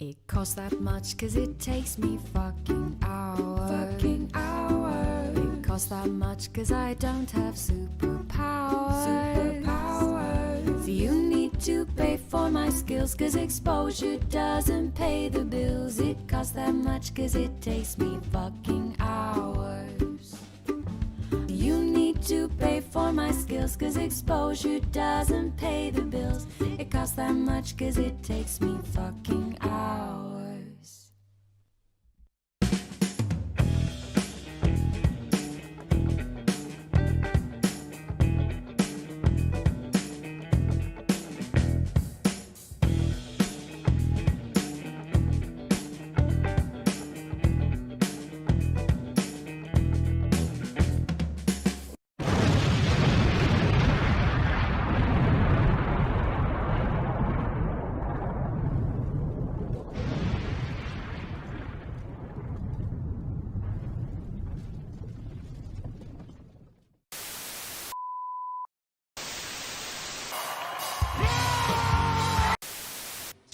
It costs that much cause it takes me fucking hours. It costs that much cause I don't have superpowers. So you need to pay for my skills cause exposure doesn't pay the bills. It costs that much cause it takes me fucking hours. You need to pay for my skills cause exposure doesn't pay the bills. It costs that much cause it takes me fucking hours.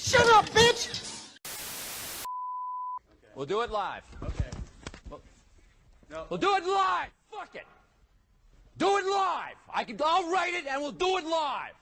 Shut up, bitch! We'll do it live. Okay. We'll do it live. Fuck it. Do it live. I'll write it and we'll do it live.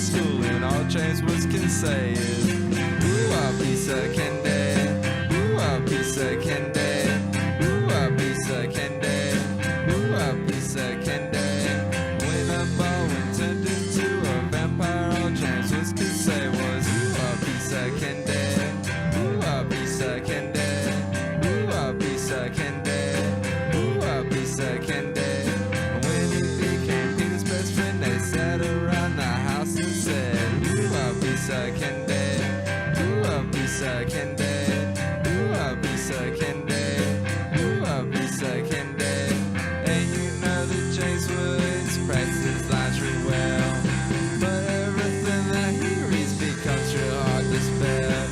School and all James was can say is, ooh, I'll be second day. Ooh, I'll be second day. Ooh, I'll be second day. Ooh, I'll be second day. When a Bowen turned into a vampire, all James was can say was, ooh, I'll be second day. Ooh, I'll be second day. Ooh, I'll be second day. Ooh, I'll be second day. When he became Peter's best friend, they sat around the house and said, ooh, I'll be second day. Ooh, I'll be second day. Ooh, I'll be second day. Ooh, I'll be second day. And you know that James Woods practices lingerie well, but everything that he reads becomes real hard to spell.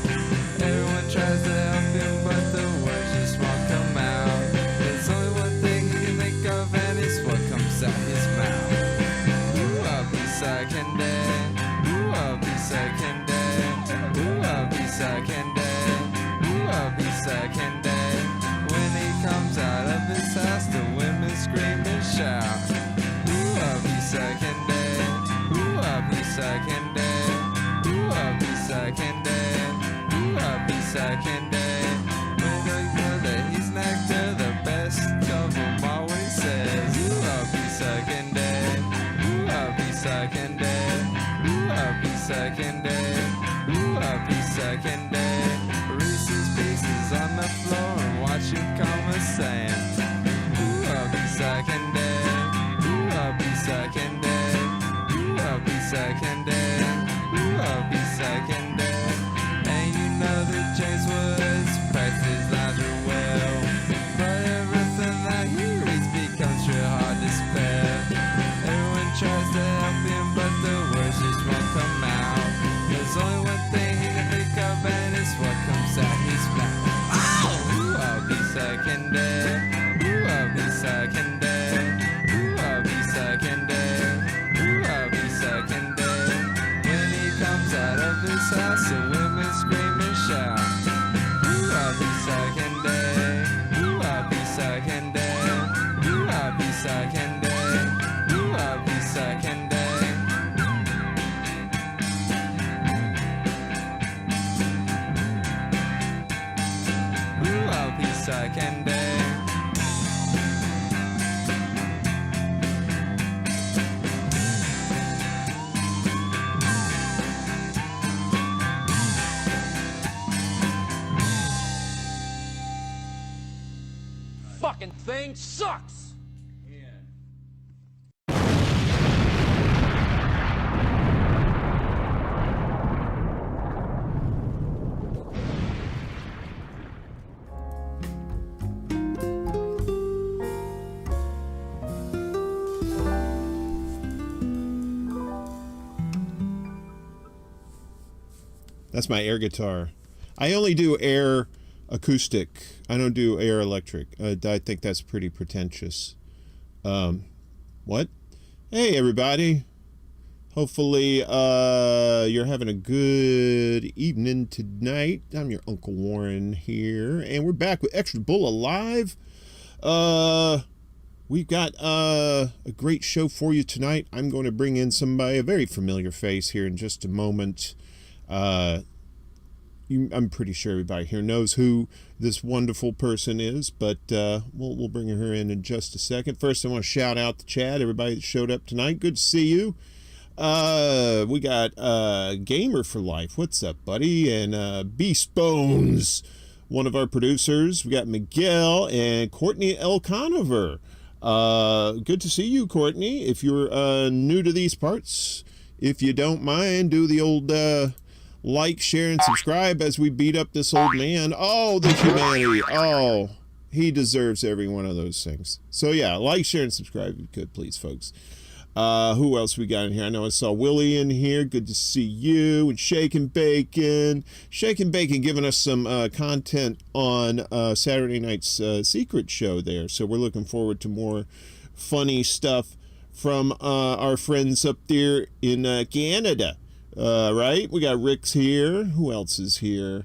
Everyone tries to help him, but the words just won't come out. There's only one thing he can think of, and it's what comes out his mouth. Ooh, I'll be second day. Ooh, I'll be second day. Ooh, I'll be second day. Ooh, I'll be second day. When he comes out of his house, the women scream and shout. Ooh, I'll be second day. Ooh, I'll be second day. Ooh, I'll be second day. Ooh, I'll be second day. When they know that he's an actor, the best of them all when he says, ooh, I'll be second day. Ooh, I'll be second day. Ooh, I'll be second day. Ooh, I'll be second day. Reese's Pieces on the floor and watch him come a saying, ooh, I'll be second day. Ooh, I'll be second day. Ooh, I'll be second day. Ooh, I'll be second day. And you know that James Woods practices lingerie well, but everything that he reads becomes real hard to spell. Everyone tries to help him, but the words just won't come out. There's only one thing he can think of, and it's what comes out his mouth. Ooh, I'll be second day. Ooh, I'll be second day. Ooh, I'll be second day. Ooh, I'll be second day. When he comes out of his house, the women scream and shout. Ooh, I'll be second day. Ooh, I'll be second day. Ooh, I'll be second day. Ooh, I'll be second day. Ooh, I'll be second day. Fucking thing sucks. That's my air guitar. I only do air acoustic. I don't do air electric. I think that's pretty pretentious. What? Hey, everybody. Hopefully, you're having a good evening tonight. I'm your Uncle Warren here, and we're back with Extra Bulla Live. We've got a great show for you tonight. I'm going to bring in somebody, a very familiar face here in just a moment. I'm pretty sure everybody here knows who this wonderful person is, but we'll bring her in just a second. First, I want to shout out the chat, everybody that showed up tonight. Good to see you. We got Gamer for Life. What's up, buddy? And Beast Bones, one of our producers. We got Miguel and Courtney L. Conover. Good to see you, Courtney. If you're new to these parts, if you don't mind, do the old like, share, and subscribe as we beat up this old man. Oh, the humanity. Oh, he deserves every one of those things. So yeah, like, share, and subscribe if you could, please, folks. Who else we got in here? I know I saw Willie in here. Good to see you. And Shake and Bacon. Shake and Bacon giving us some content on Saturday night's Secret Show there. So we're looking forward to more funny stuff from our friends up there in Canada. Right? We got Rick's here. Who else is here?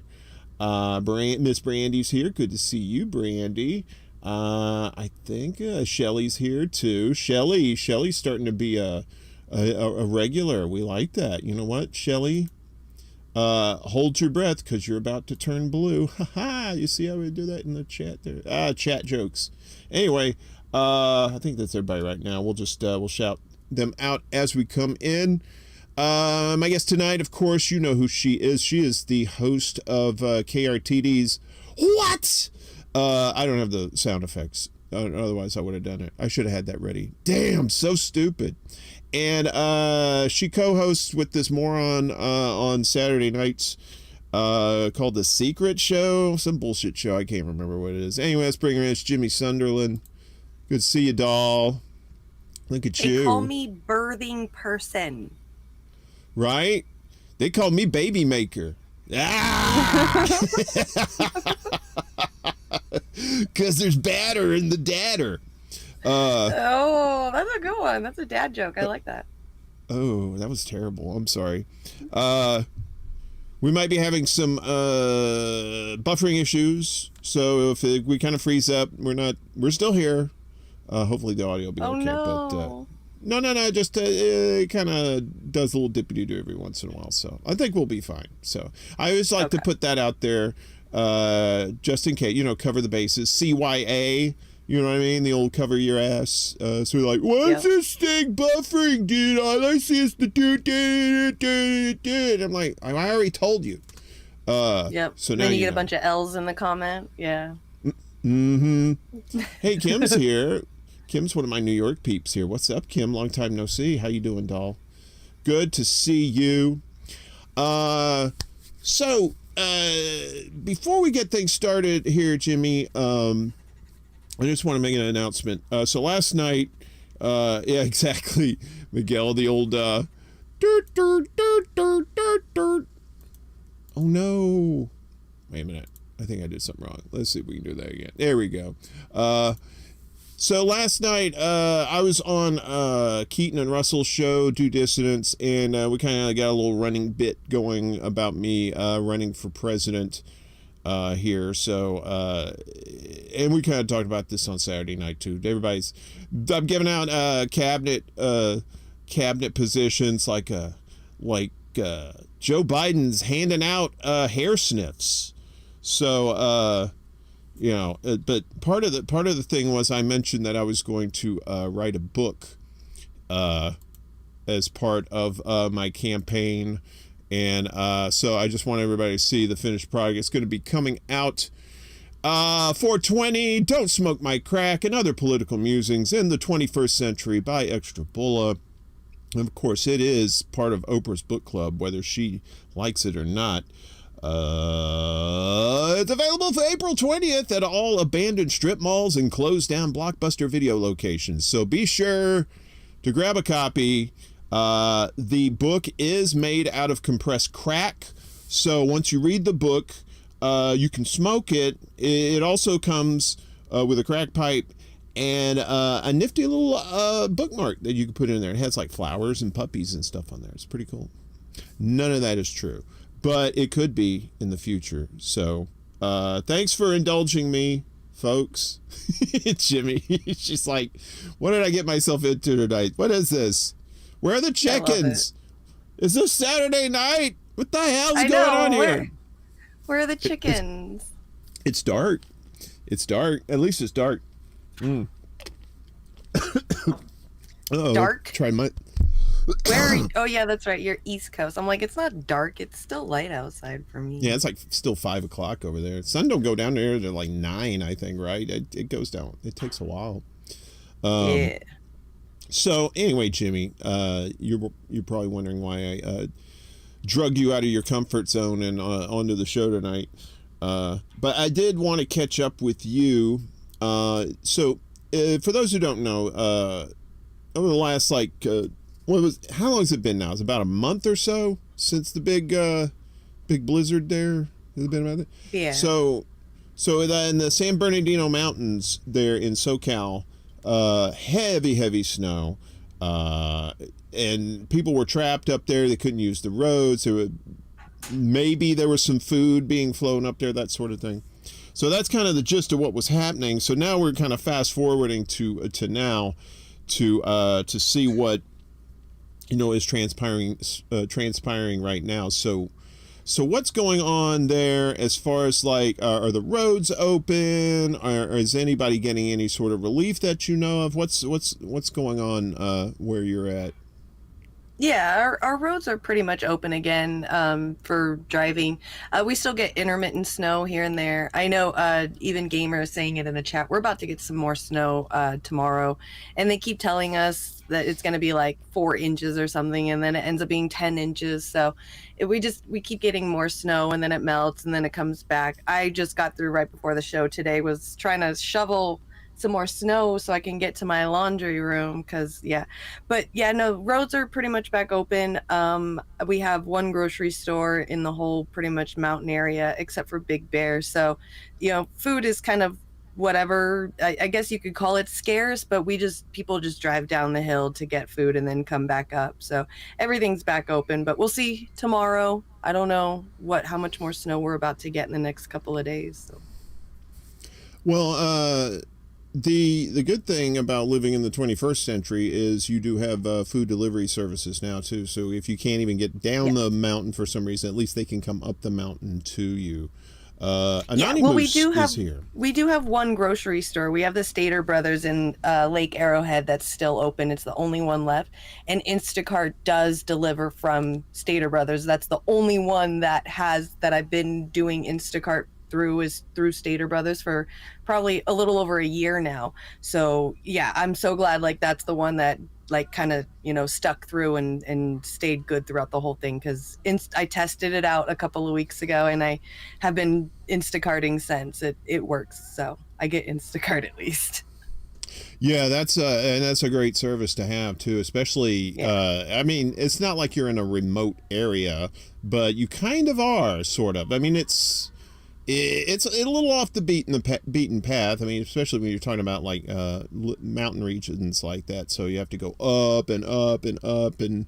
Miss Brandy's here. Good to see you, Brandy. I think Shelly's here too. Shelly's starting to be a regular. We like that. You know what, Shelly? Hold your breath because you're about to turn blue. Ha! You see how we do that in the chat there? Chat jokes. Anyway, I think that's everybody right now. We'll just we'll shout them out as we come in. My guest tonight, of course, you know who she is. She is the host of KRTD's Whaat. I don't have the sound effects. Otherwise, I would have done it. I should have had that ready. Damn, so stupid. And she co-hosts with this moron on Saturday nights called The Secret Show. Some bullshit show. I can't remember what it is. Anyway, let's bring her in. It's Jimi Sunderland. Good to see you, doll. Look at you. They call me birthing person. Right? They call me baby maker. Ah! Because there's batter in the dadder. Oh, that's a good one. That's a dad joke. I like that. Oh, that was terrible. I'm sorry. We might be having some buffering issues. So if we kind of freeze up, we're still here. Hopefully the audio will be okay. No. But no. Just it kind of does a little dippity-doo every once in a while. So I think we'll be fine. So I always like to put that out there. Just in case, cover the bases. CYA, you know what I mean? The old cover your ass. So we're like, what's this thing buffering, dude? All I see is the dude. I'm like, I already told you. Yep. So then now you get a bunch of L's in the comment. Yeah. Mm-hmm. Hey, Kim's here. Kim's one of my New York peeps here. What's up, Kim? Long time no see. How you doing, doll? Good to see you. So, before we get things started here, Jimmy, I just want to make an announcement. So last night, yeah, exactly, Miguel, the old, dirt. Oh no. Wait a minute. I think I did something wrong. Let's see if we can do that again. There we go. So last night, I was on Keaton and Russell's show, Due Dissidence, and we kind of got a little running bit going about me running for president here. So, and we kind of talked about this on Saturday night too. I'm giving out cabinet positions like Joe Biden's handing out hair sniffs. So, but part of the thing was I mentioned that I was going to write a book as part of my campaign, and so I just want everybody to see the finished product. It's going to be coming out 420, Don't Smoke My Crack, and Other Political Musings in the 21st Century by Extra Bulla. And of course, it is part of Oprah's book club, whether she likes it or not. It's available for April 20th at all abandoned strip malls and closed down Blockbuster video locations. So be sure to grab a copy. The book is made out of compressed crack. So once you read the book, you can smoke it. It also comes with a crack pipe and a nifty little bookmark that you can put in there. It has like flowers and puppies and stuff on there. It's pretty cool. None of that is true, but it could be in the future. So thanks for indulging me, folks. Jimmy, she's like, what did I get myself into tonight? What is this? Where are the chickens? Is this Saturday night? What the hell's going on here? Where are the chickens? It's dark. It's dark. At least it's dark. Dark? Try my... Where are you? Oh, yeah, that's right. You're East Coast. I'm like, it's not dark. It's still light outside for me. Yeah, it's like still 5 o'clock over there. Sun don't go down there to like 9, I think, right? It goes down. It takes a while. Yeah. So anyway, Jimmy, you're probably wondering why I drug you out of your comfort zone and onto the show tonight. But I did want to catch up with you. So for those who don't know, over the last how long has it been now? It's about a month or so since the big blizzard there. Has it been about that? Yeah. So in the San Bernardino Mountains there in SoCal, heavy snow, and people were trapped up there. They couldn't use the roads. Maybe there was some food being flown up there, that sort of thing. So that's kind of the gist of what was happening. So now we're kind of fast forwarding to now to see what is transpiring right now. So what's going on there as far as are the roads open? Or is anybody getting any sort of relief that you know of? What's going on where you're at? Yeah, our roads are pretty much open again for driving. We still get intermittent snow here and there. I know even Gamer is saying it in the chat. We're about to get some more snow tomorrow, and they keep telling us that it's going to be like 4 inches or something, and then it ends up being 10 inches. So we keep getting more snow, and then it melts, and then it comes back. I just got through right before the show today, was trying to shovel some more snow so I can get to my laundry room roads are pretty much back open. We have one grocery store in the whole pretty much mountain area except for Big Bear, so food is kind of whatever. I guess you could call it scarce, but people just drive down the hill to get food and then come back up, so everything's back open. But we'll see tomorrow. I don't know how much more snow we're about to get in the next couple of days, so. Well, the good thing about living in the 21st century is you do have food delivery services now too. So if you can't even get down the mountain for some reason, at least they can come up the mountain to you. Anonymous is here. We do have one grocery store. We have the Stater Brothers in Lake Arrowhead that's still open. It's the only one left. And Instacart does deliver from Stater Brothers. That's the only one that I've been doing Instacart through Stater Brothers for probably a little over a year now. So yeah, I'm so glad that's the one that kind of stuck through and stayed good throughout the whole thing, because I tested it out a couple of weeks ago and I have been Instacarting since. It works, so I get Instacart at least. Yeah, that's a great service to have too, especially I mean, it's not like you're in a remote area, but you kind of are, sort of. I mean, it's a little off the beaten path. I mean, especially when you're talking about mountain regions like that. So you have to go up and up and up, and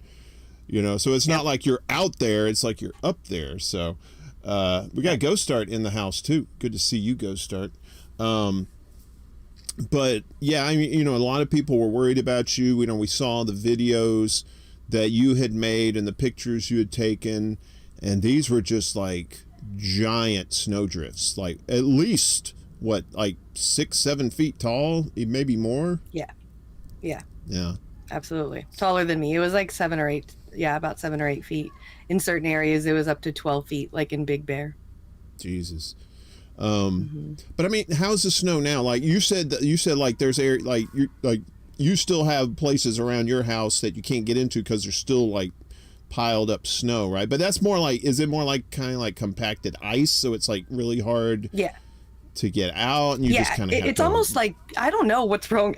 so it's not like you're out there. It's like you're up there. So we got Ghost Start in the house too. Good to see you, Ghost Start. But yeah, I mean, a lot of people were worried about you. We saw the videos that you had made and the pictures you had taken, and these were just giant snowdrifts, at least 6-7 feet tall, maybe more. Yeah, absolutely taller than me. It was about 7 or 8 feet. In certain areas it was up to 12 feet, like in Big Bear. Jesus. But I mean, how's the snow now? You said there's area, you still have places around your house that you can't get into because there's still piled up snow, right? But that's more is it more kind of compacted ice, so it's really hard? Yeah, to get out, and you just kind of it's almost like, I don't know what's wrong.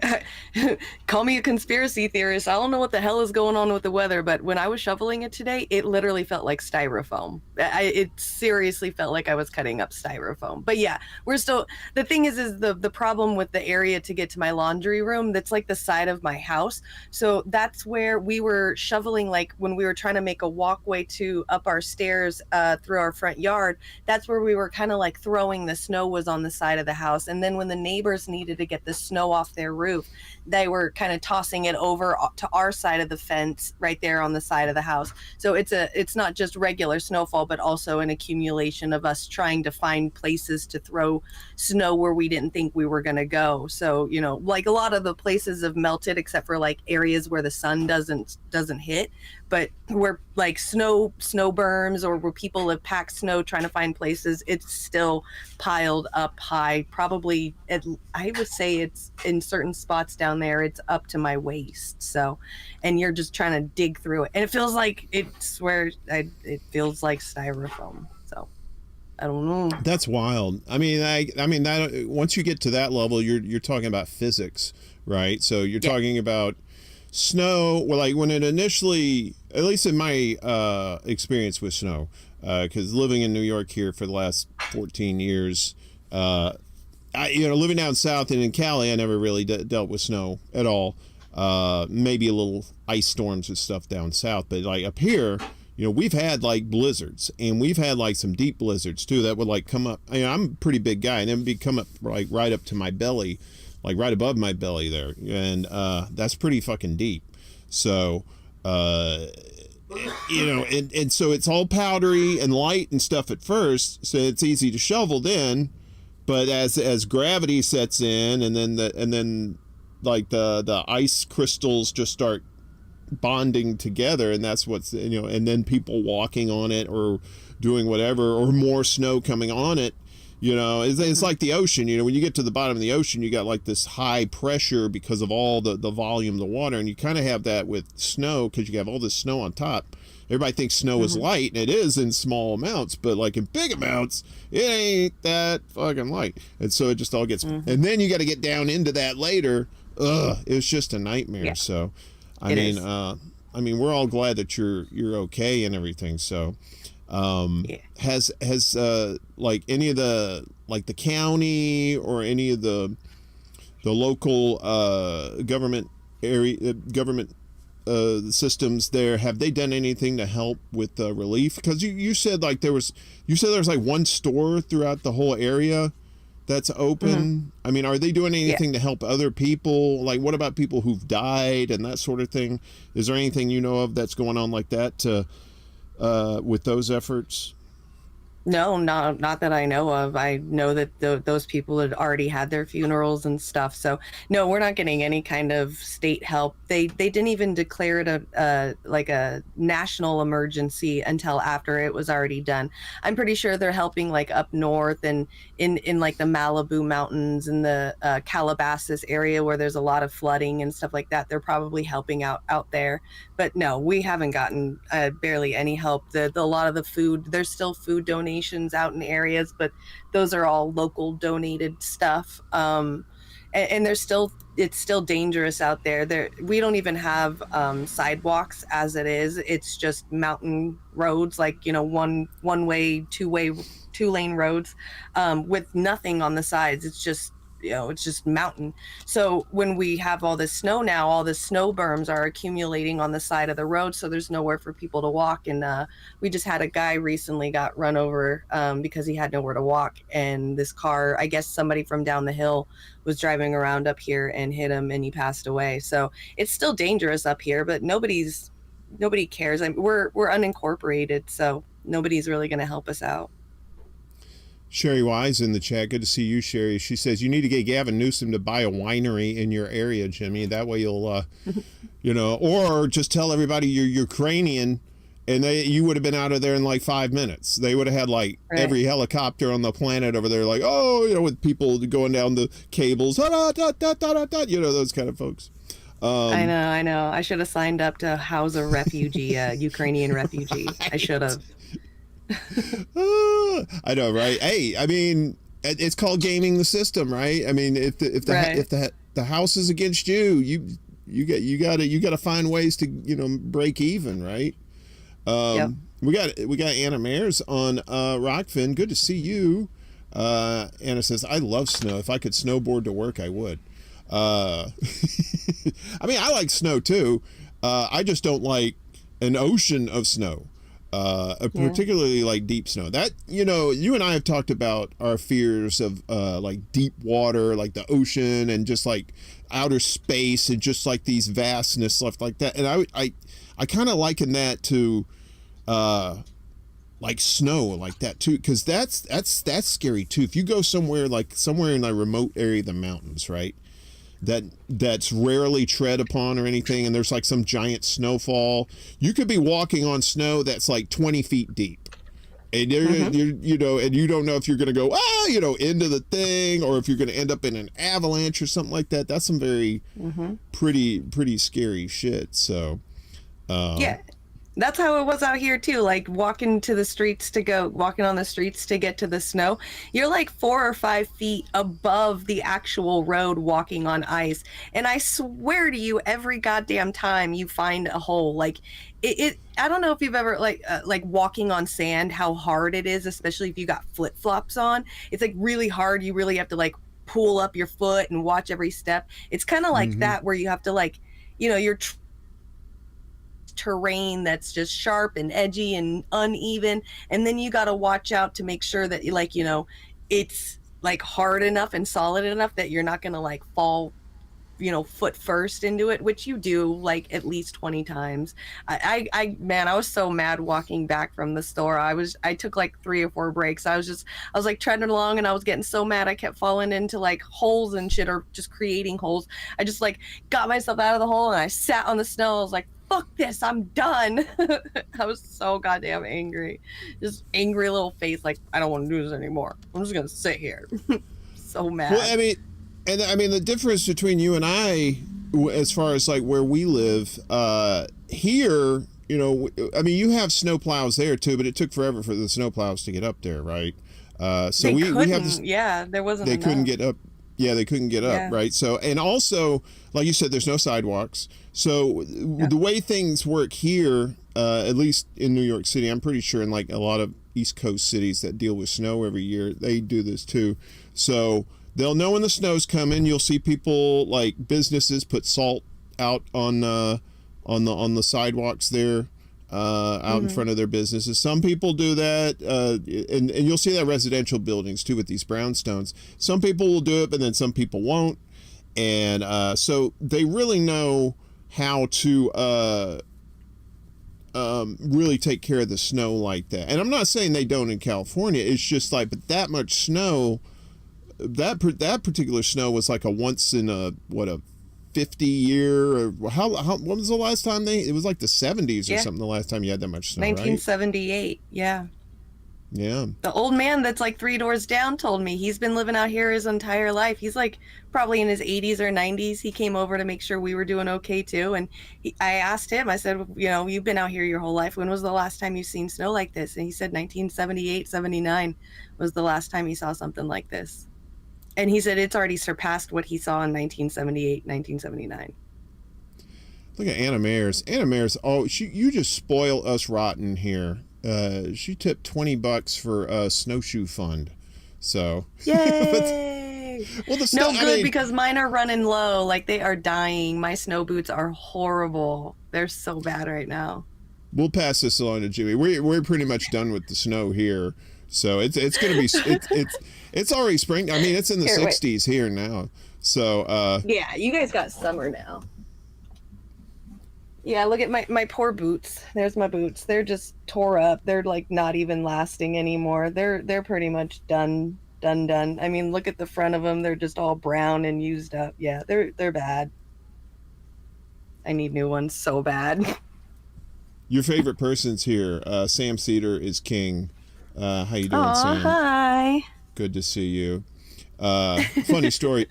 Call me a conspiracy theorist. I don't know what the hell is going on with the weather, but when I was shoveling it today, it literally felt like styrofoam. It seriously felt like I was cutting up styrofoam. But yeah, we're still, the thing is the problem with the area to get to my laundry room, that's like the side of my house. So that's where we were shoveling, like when we were trying to make a walkway to up our stairs through our front yard. That's where we were kind of like throwing the snow, was on the side of the house. And then when the neighbors needed to get the snow off their roof, they were kind of tossing it over to our side of the fence right there on the side of the house. So it's not just regular snowfall, but also an accumulation of us trying to find places to throw snow where we didn't think we were going to go. So, you know, like a lot of the places have melted except for like areas where the sun doesn't hit, but where like snow berms or where people have packed snow trying to find places, it's still piled up high. Probably, I would say it's in certain spots down there, it's up to my waist. So, and you're just trying to dig through it, and it feels like it feels like styrofoam. So, I don't know. That's wild. I mean, that once you get to that level, you're talking about physics, right? So you're talking about snow. Well, like when it initially, at least in my experience with snow, because living in New York here for the last 14 years, living down south and in Cali, I never really dealt with snow at all. Maybe a little ice storms and stuff down south, but like up here, you know, we've had like blizzards, and we've had like some deep blizzards too that would like come up. I mean, I'm a pretty big guy, and then would come up like right up to my belly, like right above my belly there, and that's pretty fucking deep. So you know, and so it's all powdery and light and stuff at first, so it's easy to shovel then, but as gravity sets in, and then like the ice crystals just start bonding together, and that's what's, you know, and then people walking on it or doing whatever, or more snow coming on it. You know, it's like the ocean. You know, when you get to the bottom of the ocean, you got like this high pressure because of all the volume of the water, and you kind of have that with snow because you have all this snow on top. Everybody thinks snow is light, and it is in small amounts, but like in big amounts, it ain't that fucking light. And so it just all gets, and then you got to get down into that later. It's just a nightmare. Yeah. So, I mean, we're all glad that you're okay and everything. So, has like any of the, like the county or any of the local government systems there, have they done anything to help with relief? Because you said like there's like one store throughout the whole area that's open. I mean, are they doing anything to help other people? Like, what about people who've died and that sort of thing? Is there anything you know of that's going on like that with those efforts? No, not that I know of. I know that those people had already had their funerals and stuff. So no, we're not getting any kind of state help. They didn't even declare it like a national emergency until after it was already done. I'm pretty sure they're helping like up north and in like the Malibu Mountains and the Calabasas area where there's a lot of flooding and stuff like that. They're probably helping out there. But no, we haven't gotten barely any help. A lot of the food, there's still food donations out in areas, but those are all local donated stuff. And it's still dangerous out there. We don't even have sidewalks as it is. It's just mountain roads, like, you know, one way, two lane roads with nothing on the sides. It's just, you know, it's just mountain. So when we have all this snow now, all the snow berms are accumulating on the side of the road, so there's nowhere for people to walk. And we just had a guy recently got run over because he had nowhere to walk, and this car, I guess somebody from down the hill was driving around up here and hit him, and he passed away. So it's still dangerous up here, but nobody cares. I mean, we're unincorporated, so nobody's really going to help us out. Sherry Wise in the chat. Good to see you, Sherry. She says you need to get Gavin Newsom to buy a winery in your area, Jimmy. That way you'll, you know, or just tell everybody you're Ukrainian, and you would have been out of there in like 5 minutes. They would have had like every helicopter on the planet over there, like, oh, you know, with people going down the cables, you know, those kind of folks. I know. I should have signed up to house a refugee, Ukrainian refugee. I should have. I know, right? Hey, I mean, It's called gaming the system, right? I mean, if the house is against you, you gotta find ways to break even, right? Yep. We got Anna Mayers on Rockfin. Good to see you. Anna says, I love snow. If I could snowboard to work, I would. I mean, I like snow too. I just don't like an ocean of snow. Particularly like deep snow. That, you and I have talked about our fears of like deep water, like the ocean, and just like outer space, and just like these vastness stuff like that. And I kind of liken that to like snow, like that too, because that's scary too. If you go somewhere in a remote area of the mountains, right, that's rarely tread upon or anything, and there's like some giant snowfall, you could be walking on snow that's like 20 feet deep, and you're and you don't know if you're going to go into the thing, or if you're going to end up in an avalanche or something like that. That's some very pretty scary shit. So yeah, that's how it was out here too. Like walking on the streets to get to the snow, you're like 4 or 5 feet above the actual road walking on ice. And I swear to you, every goddamn time you find a hole, like I don't know if you've ever like walking on sand, how hard it is, especially if you got flip-flops on. It's like really hard. You really have to like pull up your foot and watch every step. It's kind of like that, where you have to like, you're terrain that's just sharp and edgy and uneven, and then you got to watch out to make sure that it's like hard enough and solid enough that you're not gonna like fall foot first into it, which you do like at least 20 times. I was so mad walking back from the store. I took like 3 or 4 breaks. I was like treading along, and I was getting so mad I kept falling into like holes and shit, or just creating holes. I just like got myself out of the hole, and I sat on the snow. I was like, fuck this, I'm done. I was so goddamn angry. Just angry little face, like, I don't want to do this anymore. I'm just gonna sit here. So mad. Well, I mean, the difference between you and I, as far as like where we live, here, I mean, you have snow plows there too, but it took forever for the snow plows to get up there, right? So we have this. Yeah, there wasn't. They couldn't get up. Yeah, they couldn't get up, right? So, and also, like you said, there's no sidewalks. So the way things work here, at least in New York City, I'm pretty sure in like a lot of East Coast cities that deal with snow every year, they do this too. So they'll know when the snow's coming. You'll see people, like businesses, put salt out on the sidewalks there, out in front of their businesses. Some people do that, and you'll see that residential buildings too with these brownstones. Some people will do it, but then some people won't. And so they really know how to really take care of the snow like that. And I'm not saying they don't in California. It's just like, but that much snow, that particular snow was like a once in a 50 year, or how when was the last time it was like the 70s or something, the last time you had that much snow, 1978, right? Yeah. The old man that's like 3 doors down told me he's been living out here his entire life. He's like probably in his 80s or 90s. He came over to make sure we were doing okay too. And I asked him, I said, you've been out here your whole life. When was the last time you've seen snow like this? And he said 1978, 79 was the last time he saw something like this. And he said it's already surpassed what he saw in 1978, 1979. Look at Anna Mayers. Anna Mayers, you just spoil us rotten here. She tipped $20 for a snowshoe fund. So yay! Because mine are running low. Like, they are dying. My snow boots are horrible. They're so bad right now. We'll pass this along to Jimmy. We're pretty much done with the snow here. So it's gonna be it's already spring. I mean, it's in the 60s here now. So yeah, you guys got summer now. Yeah, look at my poor boots. There's my boots. They're just tore up. They're like not even lasting anymore. They're pretty much done. I mean, look at the front of them. They're just all brown and used up. Yeah, they're bad. I need new ones so bad. Your favorite person's here. Sam Cedar is king. How you doing, Sam? Hi. Good to see you. Funny story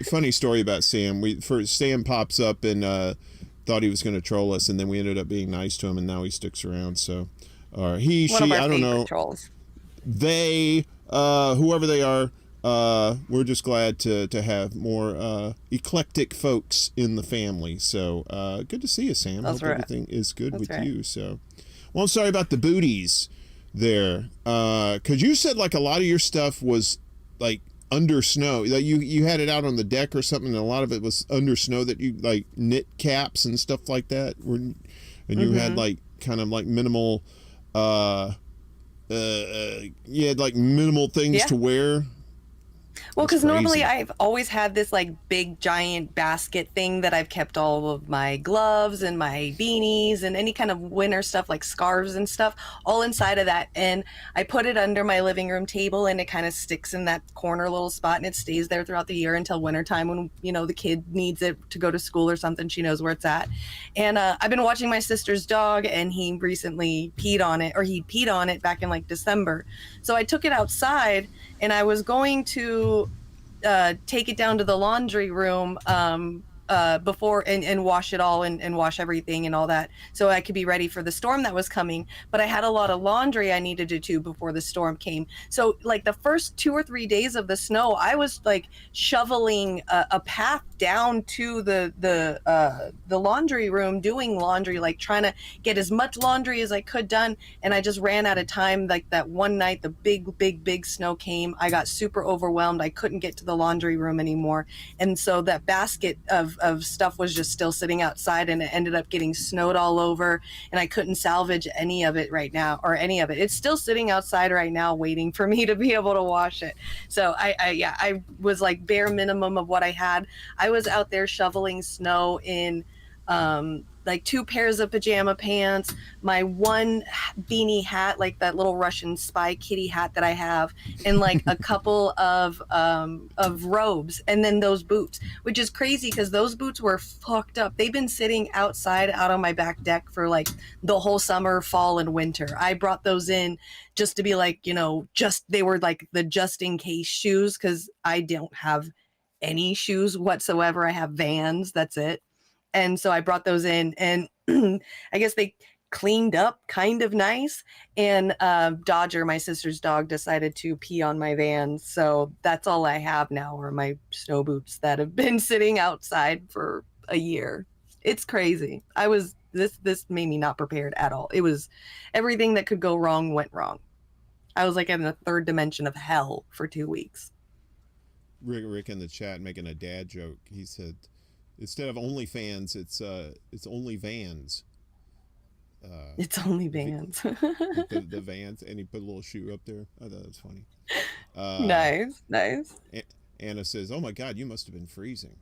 about Sam. Sam pops up and thought he was going to troll us, and then we ended up being nice to him, and now he sticks around. So, I don't know. Trolls. They, whoever they are, we're just glad to have more eclectic folks in the family. So good to see you, Sam. That's Hope right. everything is good That's with right. you. So, well, I'm sorry about the booties there, because you said like a lot of your stuff was like under snow. Like you had it out on the deck or something, and a lot of it was under snow that you like knit caps and stuff like that. And you had like kind of like minimal, you had like minimal things to wear. Well, That's because normally crazy. I've always had this like big giant basket thing that I've kept all of my gloves and my beanies and any kind of winter stuff like scarves and stuff all inside of that. And I put it under my living room table and it kind of sticks in that corner little spot and it stays there throughout the year until wintertime when, you know, the kid needs it to go to school or something. She knows where it's at. And I've been watching my sister's dog and he recently peed on it, or he peed on it back in like December. So I took it outside and I was going to take it down to the laundry room before and wash it all and wash everything and all that so I could be ready for the storm that was coming. But I had a lot of laundry I needed to do before the storm came. So like the first 2 or 3 days of the snow, I was like shoveling a path down to the laundry room, doing laundry, like trying to get as much laundry as I could done. And I just ran out of time. Like that one night, the big snow came. I got super overwhelmed. I couldn't get to the laundry room anymore. And so that basket of stuff was just still sitting outside and it ended up getting snowed all over and I couldn't salvage any of it right now, or any of it. It's still sitting outside right now waiting for me to be able to wash it. So I was like bare minimum of what I had. I was out there shoveling snow in like 2 pairs of pajama pants, my one beanie hat, like that little Russian spy kitty hat that I have, and like a couple of robes, and then those boots, which is crazy because those boots were fucked up. They've been sitting outside out on my back deck for like the whole summer, fall, and winter. I brought those in just to be like, you know, they were like the just in case shoes because I don't have any shoes whatsoever. I have Vans, that's it. And so I brought those in and I guess they cleaned up kind of nice. And Dodger, my sister's dog, decided to pee on my Vans. So that's all I have now are my snow boots that have been sitting outside for a year. It's crazy. This made me not prepared at all. It was everything that could go wrong went wrong. I was like in the 3rd dimension of hell for 2 weeks. Rick in the chat making a dad joke. He said, instead of OnlyFans, it's only Vans. It's only Vans. the Vans, and he put a little shoe up there. I thought that was funny. Nice. Anna says, "Oh my God, you must have been freezing."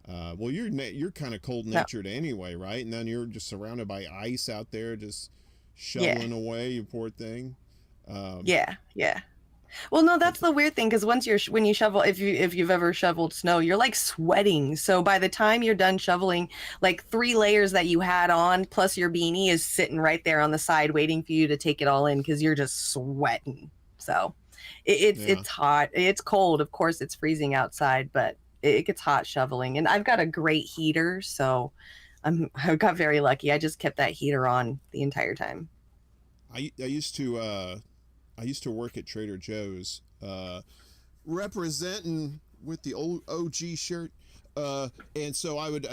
Well, you're kind of cold natured anyway, right? And then you're just surrounded by ice out there, just shoveling away. You poor thing. Yeah. Well, no, that's the weird thing because when you shovel, if you've ever shoveled snow, you're like sweating. So by the time you're done shoveling, like 3 layers that you had on plus your beanie is sitting right there on the side waiting for you to take it all in because you're just sweating. So it's hot. It's cold. Of course, it's freezing outside, but it gets hot shoveling. And I've got a great heater, so I got very lucky. I just kept that heater on the entire time. I used to work at Trader Joe's, representing with the old OG shirt, and so I would,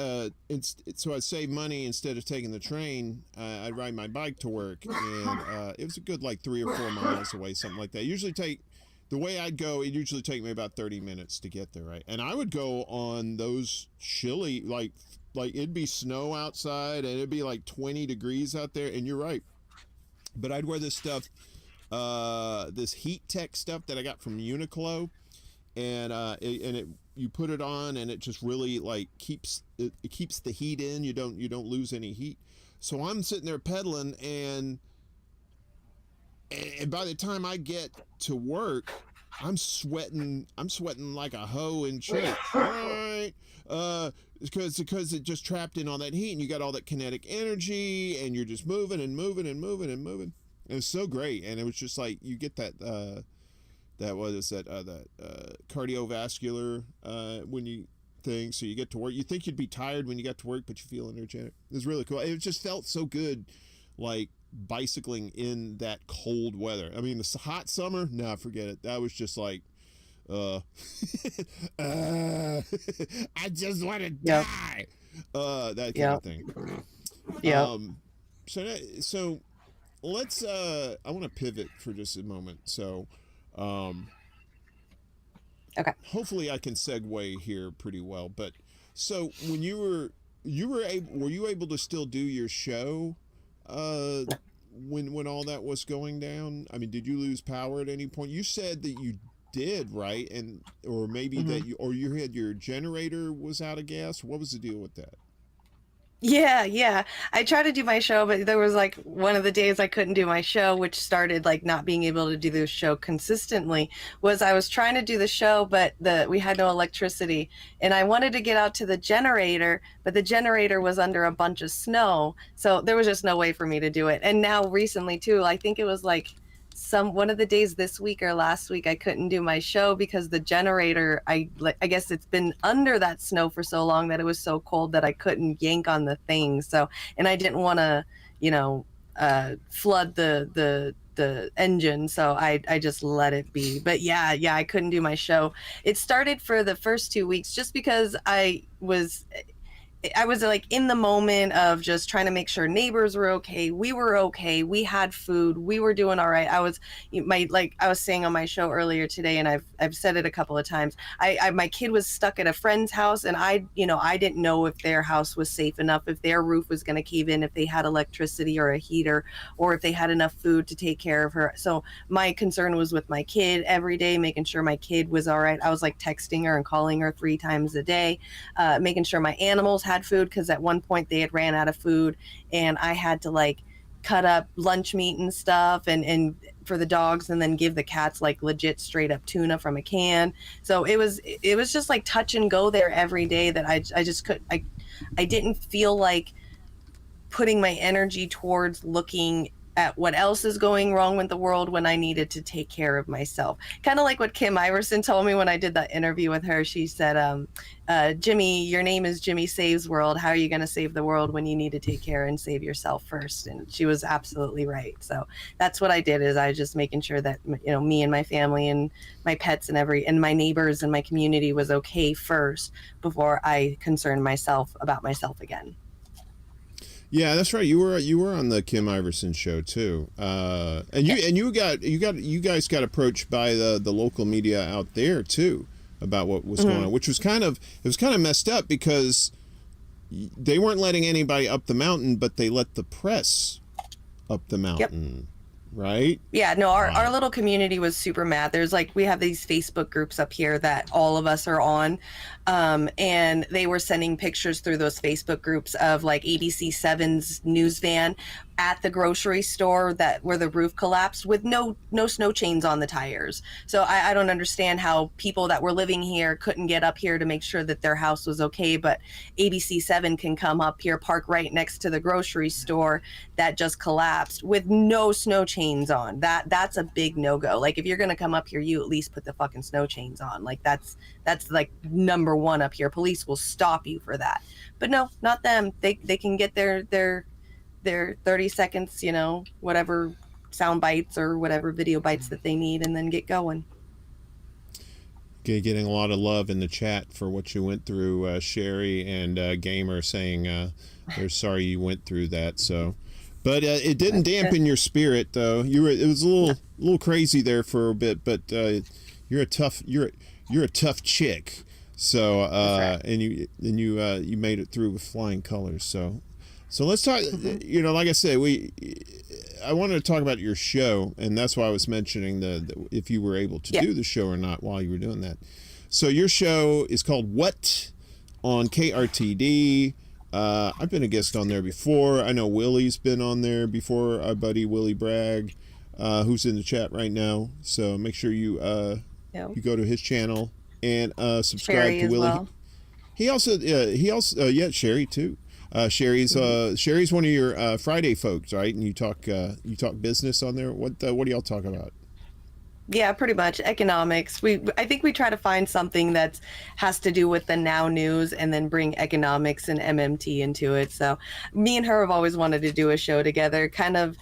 so I'd save money instead of taking the train. I'd ride my bike to work, and it was a good like 3 or 4 miles away, something like that. The way I'd go, it usually take me about 30 minutes to get there, right? And I would go on those chilly, like it'd be snow outside, and it'd be like 20 degrees out there, and you're right. But I'd wear this stuff. This heat tech stuff that I got from Uniqlo, and you put it on and it just really like keeps the heat in. You don't lose any heat. So I'm sitting there pedaling, and by the time I get to work, I'm sweating like a hoe in church. All right. Because it just trapped in all that heat, and you got all that kinetic energy, and you're just moving and moving and moving and moving. It was so great, and it was just like you get that cardiovascular when you thing. So you get to work. You think you'd be tired when you got to work, but you feel energetic. It was really cool. It just felt so good, like bicycling in that cold weather. I mean, the hot summer, nah, forget it. That was just like uh, I just want to die. That kind of thing. Yeah. So let's I want to pivot for just a moment. So Okay. hopefully I can segue here pretty well. But so when were you able to still do your show when all that was going down? I mean, did you lose power at any point? You said that you did, right? And or maybe that you had your generator was out of gas. What was the deal with that? Yeah. I tried to do my show, but there was like one of the days I couldn't do my show, which started like not being able to do the show consistently. Was I was trying to do the show, but we had no electricity, and I wanted to get out to the generator, but the generator was under a bunch of snow, so there was just no way for me to do it. And now recently too, I think it was like one of the days this week or last week, I couldn't do my show because the generator, I guess it's been under that snow for so long that it was so cold that I couldn't yank on the thing. So, and I didn't want to, flood the engine, so I just let it be. But yeah, I couldn't do my show. It started for the first 2 weeks just because I was like in the moment of just trying to make sure neighbors were okay. We were okay. We had food. We were doing all right. I was saying on my show earlier today, and I've said it a couple of times. My kid was stuck at a friend's house, and I didn't know if their house was safe enough, if their roof was going to cave in, if they had electricity or a heater, or if they had enough food to take care of her. So my concern was with my kid every day, making sure my kid was all right. I was like texting her and calling her 3 times a day, making sure my animals had food, because at one point they had ran out of food, and I had to like cut up lunch meat and stuff and for the dogs, and then give the cats like legit straight up tuna from a can. So it was just like touch and go there every day that I just I didn't feel like putting my energy towards looking at what else is going wrong with the world when I needed to take care of myself. Kind of like what Kim Iverson told me when I did that interview with her. She said, Jimmy, your name is Jimmy Saves World. How are you going to save the world when you need to take care and save yourself first? And she was absolutely right. So that's what I did, is I was just making sure that, me and my family and my pets and my neighbors and my community was okay first before I concerned myself about myself again. Yeah, that's right. You were on the Kim Iverson show too, and you guys got approached by the local media out there too about what was going on, which was kind of messed up because they weren't letting anybody up the mountain, but they let the press up the mountain. Right? Yeah, no, our little community was super mad. There's we have these Facebook groups up here that all of us are on. And they were sending pictures through those Facebook groups of ABC 7's news van at the grocery store where the roof collapsed with no snow chains on the tires. So I don't understand how people that were living here couldn't get up here to make sure that their house was okay, but ABC 7 can come up here, park right next to the grocery store that just collapsed with no snow chains on. That's a big no-go. If you're gonna come up here, you at least put the fucking snow chains on. That's number one up here. Police will stop you for that. But no, not them. They can get their 30 seconds, whatever sound bites or whatever video bites that they need, and then get going. Okay, getting a lot of love in the chat for what you went through, Sherry and Gamer saying they're sorry you went through that. So, but it didn't dampen your spirit though. It was a little crazy there for a bit, but you're a tough chick. So and you made it through with flying colors. So let's talk. Like I said, I wanted to talk about your show, and that's why I was mentioning if you were able to do the show or not while you were doing that. So your show is called Whaat on KRTD. I've been a guest on there before. I know Willie's been on there before. Our buddy Willie Bragg, who's in the chat right now. So make sure you go to his channel and subscribe Sherry to Willie. Well. He also Sherry too. Sherry's one of your Friday folks, right? And you talk business on there. What do y'all talk about? Yeah, pretty much economics. I think we try to find something that has to do with the now news and then bring economics and MMT into it. So me and her have always wanted to do a show together. Kind of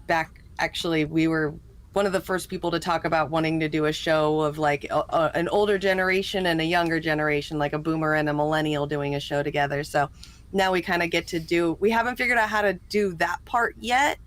back, actually, we were one of the first people to talk about wanting to do a show of like an older generation and a younger generation, like a boomer and a millennial doing a show together. So now we kind of get to we haven't figured out how to do that part yet,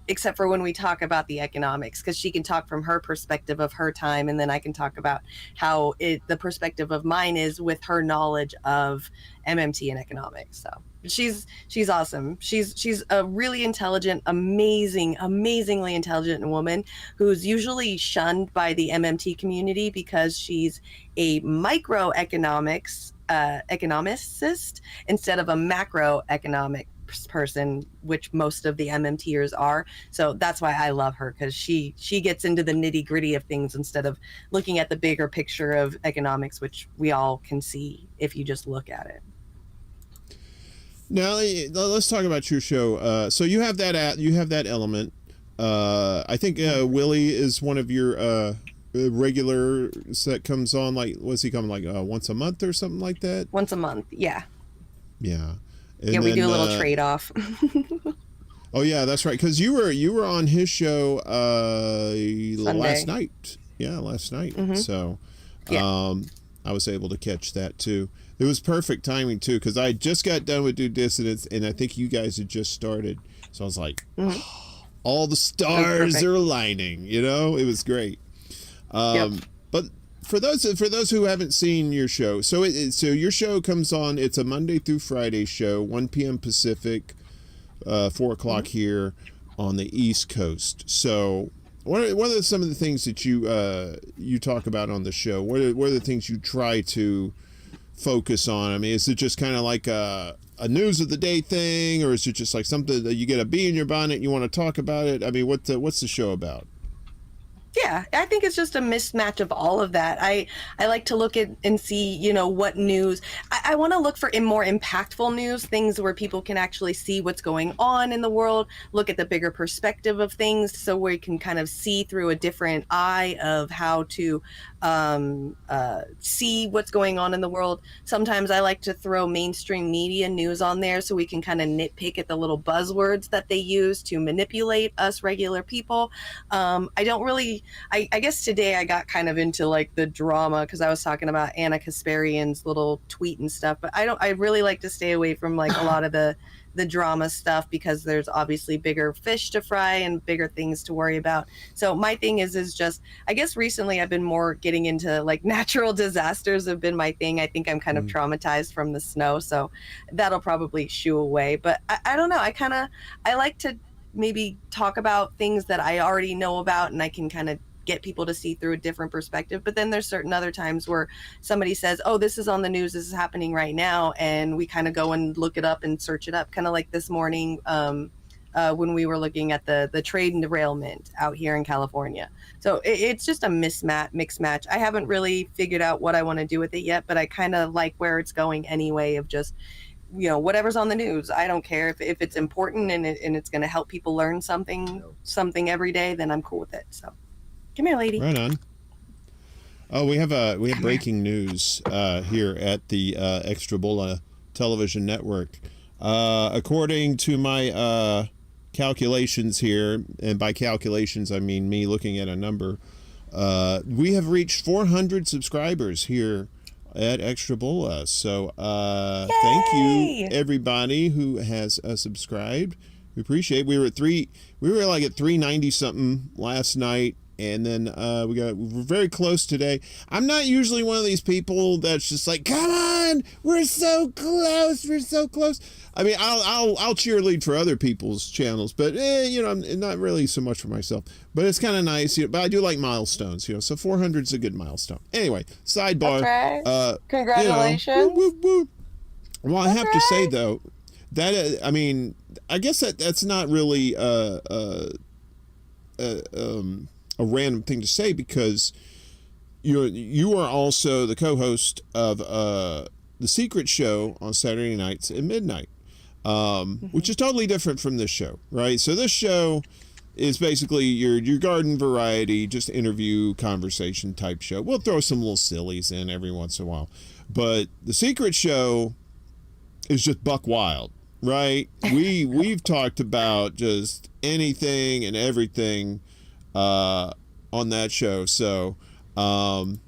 except for when we talk about the economics, because she can talk from her perspective of her time, and then I can talk about how the perspective of mine is with her knowledge of MMT and economics. So she's awesome. She's a really intelligent, amazingly intelligent woman who's usually shunned by the MMT community because she's a microeconomics economicist instead of a macroeconomic person, which most of the MMTers are. So that's why I love her, because she gets into the nitty gritty of things instead of looking at the bigger picture of economics, which we all can see if you just look at it. Now let's talk about your show. So you have that element. I think Willie is one of your regular that comes on, like, what's he coming, like once a month or something like that? Once a month, yeah. Yeah. And yeah, we then, do a little trade off. Oh yeah, that's right. Because you were on his show last night. Yeah, last night. Mm-hmm. So Yeah. I was able to catch that too. It was perfect timing too, because I just got done with Due Dissidence, and I think you guys had just started. So I was like, all the stars are aligning. You know, it was great. But for those who haven't seen your show, so your show comes on. It's a Monday through Friday show, 1 p.m. Pacific, 4 o'clock here on the East Coast. So what are some of the things that you talk about on the show? What are the things you try to focus on? I mean, is it just kind of like a news of the day thing, or is it just like something that you get a bee in your bonnet and you want to talk about it? I mean, what's the show about? Yeah, I think it's just a mismatch of all of that. I like to look at and see, you know, what news. I want to look for more impactful news, things where people can actually see what's going on in the world, look at the bigger perspective of things, so we can kind of see through a different eye of how to see what's going on in the world. Sometimes I like to throw mainstream media news on there so we can kind of nitpick at the little buzzwords that they use to manipulate us regular people. I guess today I got kind of into like the drama because I was talking about Anna Kasparian's little tweet and stuff, but I really like to stay away from like a lot of the drama stuff, because there's obviously bigger fish to fry and bigger things to worry about. So my thing is just, I guess recently I've been more getting into like natural disasters have been my thing. I think I'm kind of traumatized from the snow, so that'll probably shoo away. But I don't know. I like to maybe talk about things that I already know about, and I can kind of get people to see through a different perspective. But then there's certain other times where somebody says, oh, this is on the news, this is happening right now, and we kind of go and look it up and search it up, kind of like this morning when we were looking at the trade and derailment out here in California. So it's just a mixed match. I haven't really figured out what I want to do with it yet, but I kind of like where it's going anyway, of just, you know, whatever's on the news. I don't care if it's important and it's going to help people learn something every day, then I'm cool with it. So come here, lady. Right on. Oh, we have breaking news here at the Extra Bulla Television Network. According to my calculations here, and by calculations I mean me looking at a number, we have reached 400 subscribers here at Extra Bulla. So thank you everybody who has subscribed. We appreciate it. We were like at 390 something last night, and then we're very close today. I'm not usually one of these people that's just like, come on, we're so close. I mean, I'll cheerlead for other people's channels, but you know, I'm not really so much for myself. But it's kind of nice, you know, but I do like milestones, you know. So 400 is a good milestone. Anyway, sidebar. That's right. Congratulations. You know, woo, woo, woo. Well, I have to say though, that I mean, I guess that's not really a random thing to say, because you are also the co-host of the Secret Show on Saturday nights at midnight, which is totally different from this show, right? So this show is basically your garden variety, just interview, conversation type show. We'll throw some little sillies in every once in a while, but the Secret Show is just buck wild, right? We've talked about just anything and everything on that show. So, and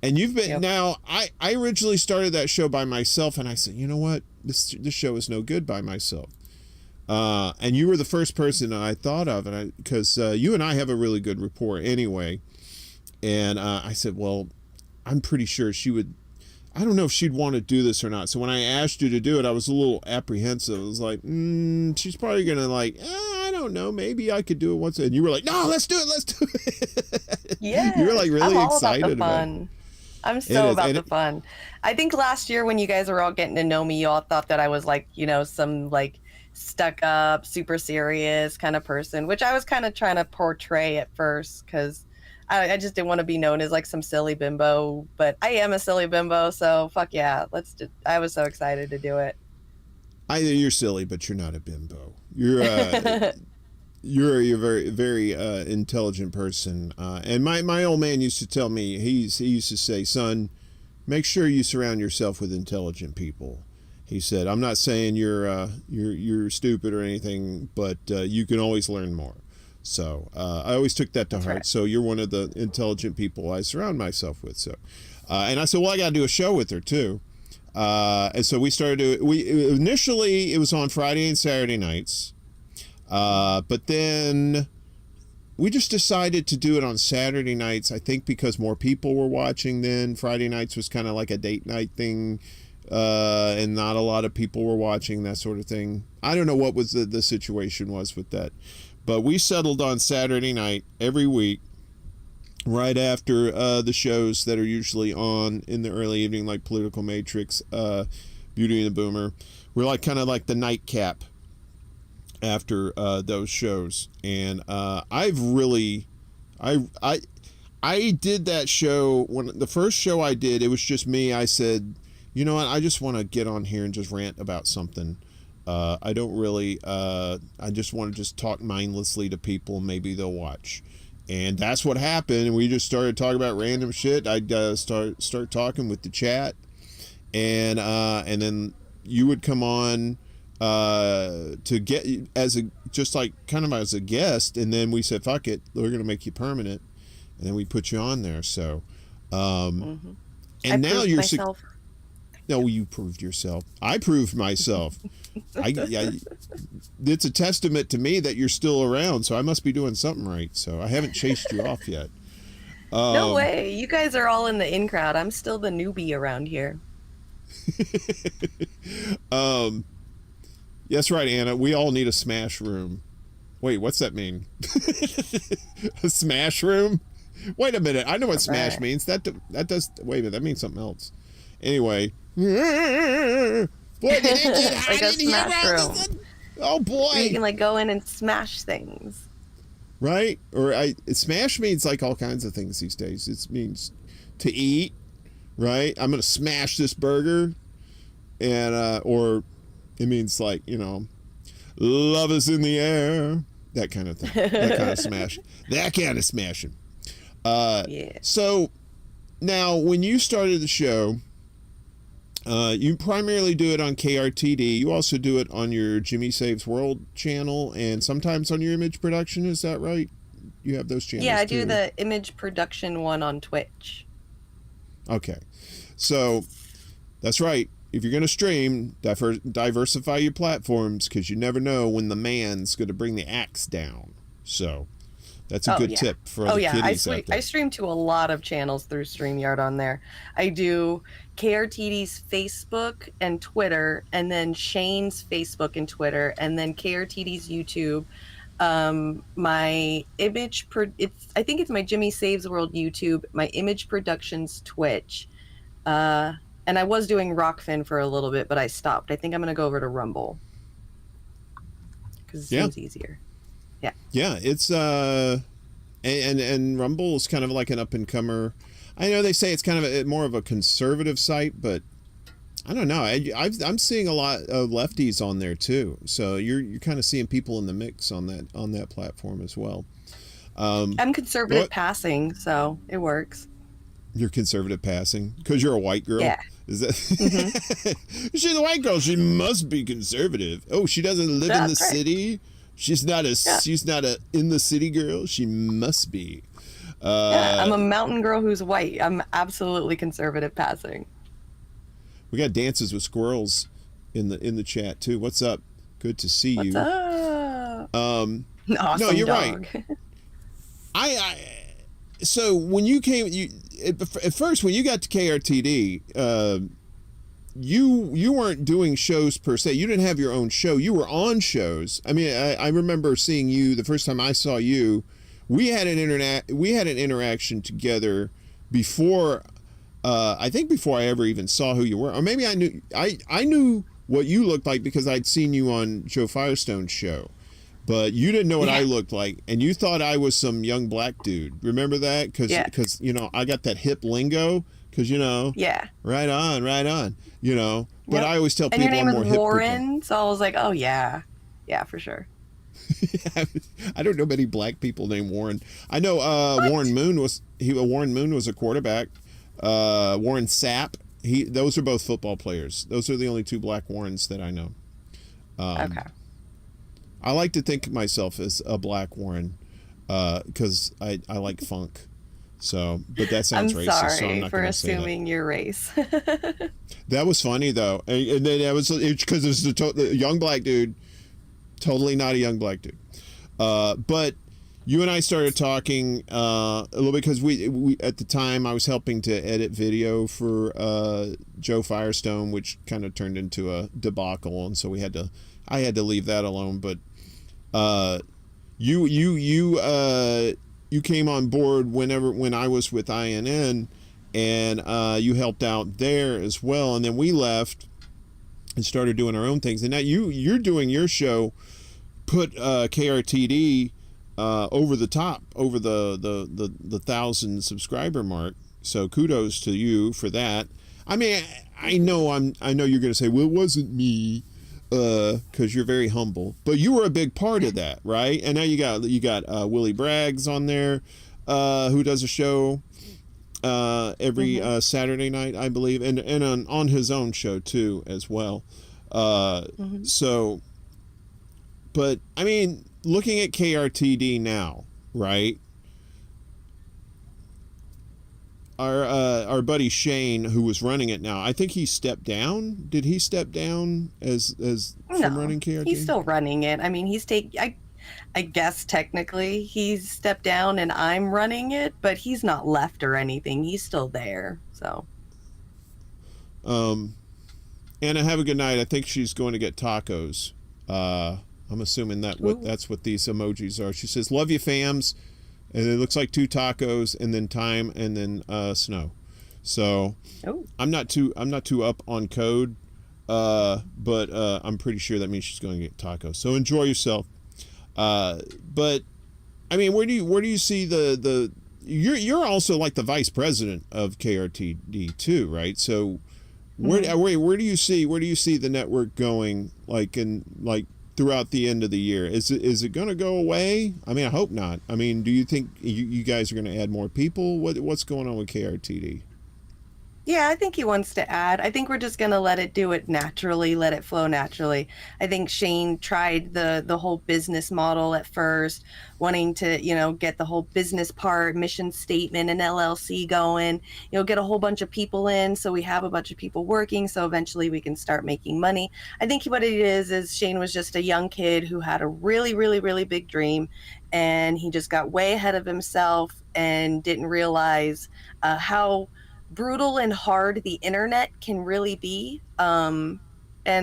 you've been now. I originally started that show by myself, and I said, you know what, this show is no good by myself. And you were the first person I thought of, and because you and I have a really good rapport anyway. And I said, well, I'm pretty sure she would. I don't know if she'd want to do this or not. So when I asked you to do it, I was a little apprehensive. I was like, she's probably going to I don't know. Maybe I could do it once. And you were like, no, let's do it. Let's do it. Yeah. You were like really I'm all excited about the fun. I'm so about the fun. I think last year when you guys were all getting to know me, you all thought that I was like, some like stuck up, super serious kind of person, which I was kind of trying to portray at first because I just didn't want to be known as like some silly bimbo, but I am a silly bimbo, so fuck yeah, I was so excited to do it. You're silly, but you're not a bimbo. You're you're a very very intelligent person. And my old man used to tell me, he used to say, son, make sure you surround yourself with intelligent people. He said, I'm not saying you're stupid or anything, but you can always learn more. So I always took that to heart. Right. So you're one of the intelligent people I surround myself with. So, and I said, well, I got to do a show with her too. And so we started initially it was on Friday and Saturday nights. But then we just decided to do it on Saturday nights. I think because more people were watching then. Friday nights was kind of like a date night thing. And not a lot of people were watching, that sort of thing. I don't know what was the situation was with that. But we settled on Saturday night every week, right after the shows that are usually on in the early evening, like Political Matrix, Beauty and the Boomer. We're like kind of like the nightcap after those shows. And I did that show when the first show I did. It was just me. I said, you know what? I just want to get on here and just rant about something. I don't really, I just want to just talk mindlessly to people and maybe they'll watch. And that's what happened. We just started talking about random shit. I'd start talking with the chat. And then you would come on to get as just like kind of as a guest. And then we said, fuck it, we're going to make you permanent. And then we put you on there. So, and now you're myself. No, you proved yourself. I proved myself. It's a testament to me that you're still around, so I must be doing something right. So I haven't chased you off yet. No way. You guys are all in the in crowd. I'm still the newbie around here. That's right, Anna. We all need a smash room. Wait, what's that mean? A smash room? Wait a minute. I know what smash means. That does. Wait a minute. That means something else. Anyway. Boy, did it get hot like in here. Oh boy. Where you can like go in and smash things. Right? Or smash means like all kinds of things these days. It means to eat, right? I'm gonna smash this burger. And or it means like, love is in the air. That kind of thing. That kind of smash. That kind of smashing. Yeah. So now when you started the show, you primarily do it on KRTD. You also do it on your Jimmy Saves World channel and sometimes on your Image Production. Is that right? You have those channels. Yeah, I do the Image Production one on Twitch. Okay. So that's right. If you're going to stream, diversify your platforms because you never know when the man's going to bring the axe down. So that's a good tip for other kiddies out there. I stream to a lot of channels through StreamYard on there. I do KRTD's Facebook and Twitter, and then Shane's Facebook and Twitter, and then KRTD's YouTube. My image, I think it's my Jimmy Saves World YouTube, my Image Productions Twitch. And I was doing Rockfin for a little bit, but I stopped. I think I'm going to go over to Rumble because it seems easier. Yeah. Yeah, it's and Rumble is kind of like an up and comer. I know they say it's kind of more of a conservative site, but I don't know. I'm seeing a lot of lefties on there too. So you're kind of seeing people in the mix on that platform as well. I'm conservative passing, so it works. You're conservative passing because you're a white girl. Yeah. Is that? Mm-hmm. She's a white girl. She must be conservative. Oh, she doesn't live in the city. She's not a in the city girl. She must be. Yeah, I'm a mountain girl who's white. I'm absolutely conservative passing. We got dances with squirrels in the chat too. What's up? Good to see you. What's up? Awesome no, you're dog. right. So when you came, at first when you got to KRTD, you weren't doing shows per se. You didn't have your own show. You were on shows. I mean, I remember seeing you the first time I saw you. We had an interaction together before. I think before I ever even saw who you were, or maybe I knew what you looked like because I'd seen you on Joe Firestone's show. But you didn't know what I looked like, and you thought I was some young black dude. Remember that? Because you know, I got that hip lingo. Because you know, right on. You know, but I always tell people and your name I'm more is hip. Warren, so I was like, oh yeah, for sure. I don't know many black people named Warren. I know Warren Moon was a quarterback. Warren Sapp. Those are both football players. Those are the only two black Warrens that I know. Okay. I like to think of myself as a black Warren because I like funk. So, but that sounds racist. I'm sorry so I'm not for gonna say assuming your race. That was funny though, and then that was because it was the young black dude, totally not a young black dude. But you and I started talking a little bit because we at the time I was helping to edit video for Joe Firestone, which kind of turned into a debacle, and so I had to leave that alone. But you came on board when I was with INN, and you helped out there as well, and then we left and started doing our own things. And now you're doing your show, put KRTD over the top, over the 1,000 subscriber mark. So kudos to you for that. I mean, I know you're going to say, well, it wasn't me, because you're very humble, but you were a big part of that, right? And now you got Willie Braggs on there, who does a show every Saturday night, I believe, and on his own show too as well. So, but I mean, looking at KRTD now, right? Our buddy Shane, who was running it now, I think he stepped down. Did he step down as from running KRTD? He's still running it. I mean, I guess technically he's stepped down and I'm running it, but he's not left or anything. He's still there. So. Anna, have a good night. I think she's going to get tacos. I'm assuming that's what these emojis are. She says, "Love you, fams." And it looks like 2 tacos, and then time, and then snow. So I'm not too up on code, but I'm pretty sure that means she's going to get tacos. So enjoy yourself. But I mean, where do you see the you're also like the vice president of KRTD too, right? So where do you see the network going, like throughout the end of the year? Is it going to go away? I mean, I hope not. I mean, do you think you guys are going to add more people? What's going on with KRTD? Yeah, I think he wants to add. I think we're just going to let it do it naturally, let it flow naturally. I think Shane tried the whole business model at first, wanting to, get the whole business part, mission statement and LLC going, get a whole bunch of people in. So we have a bunch of people working. So eventually we can start making money. I think what it is Shane was just a young kid who had a really, really, really big dream. And he just got way ahead of himself and didn't realize how brutal and hard the internet can really be. And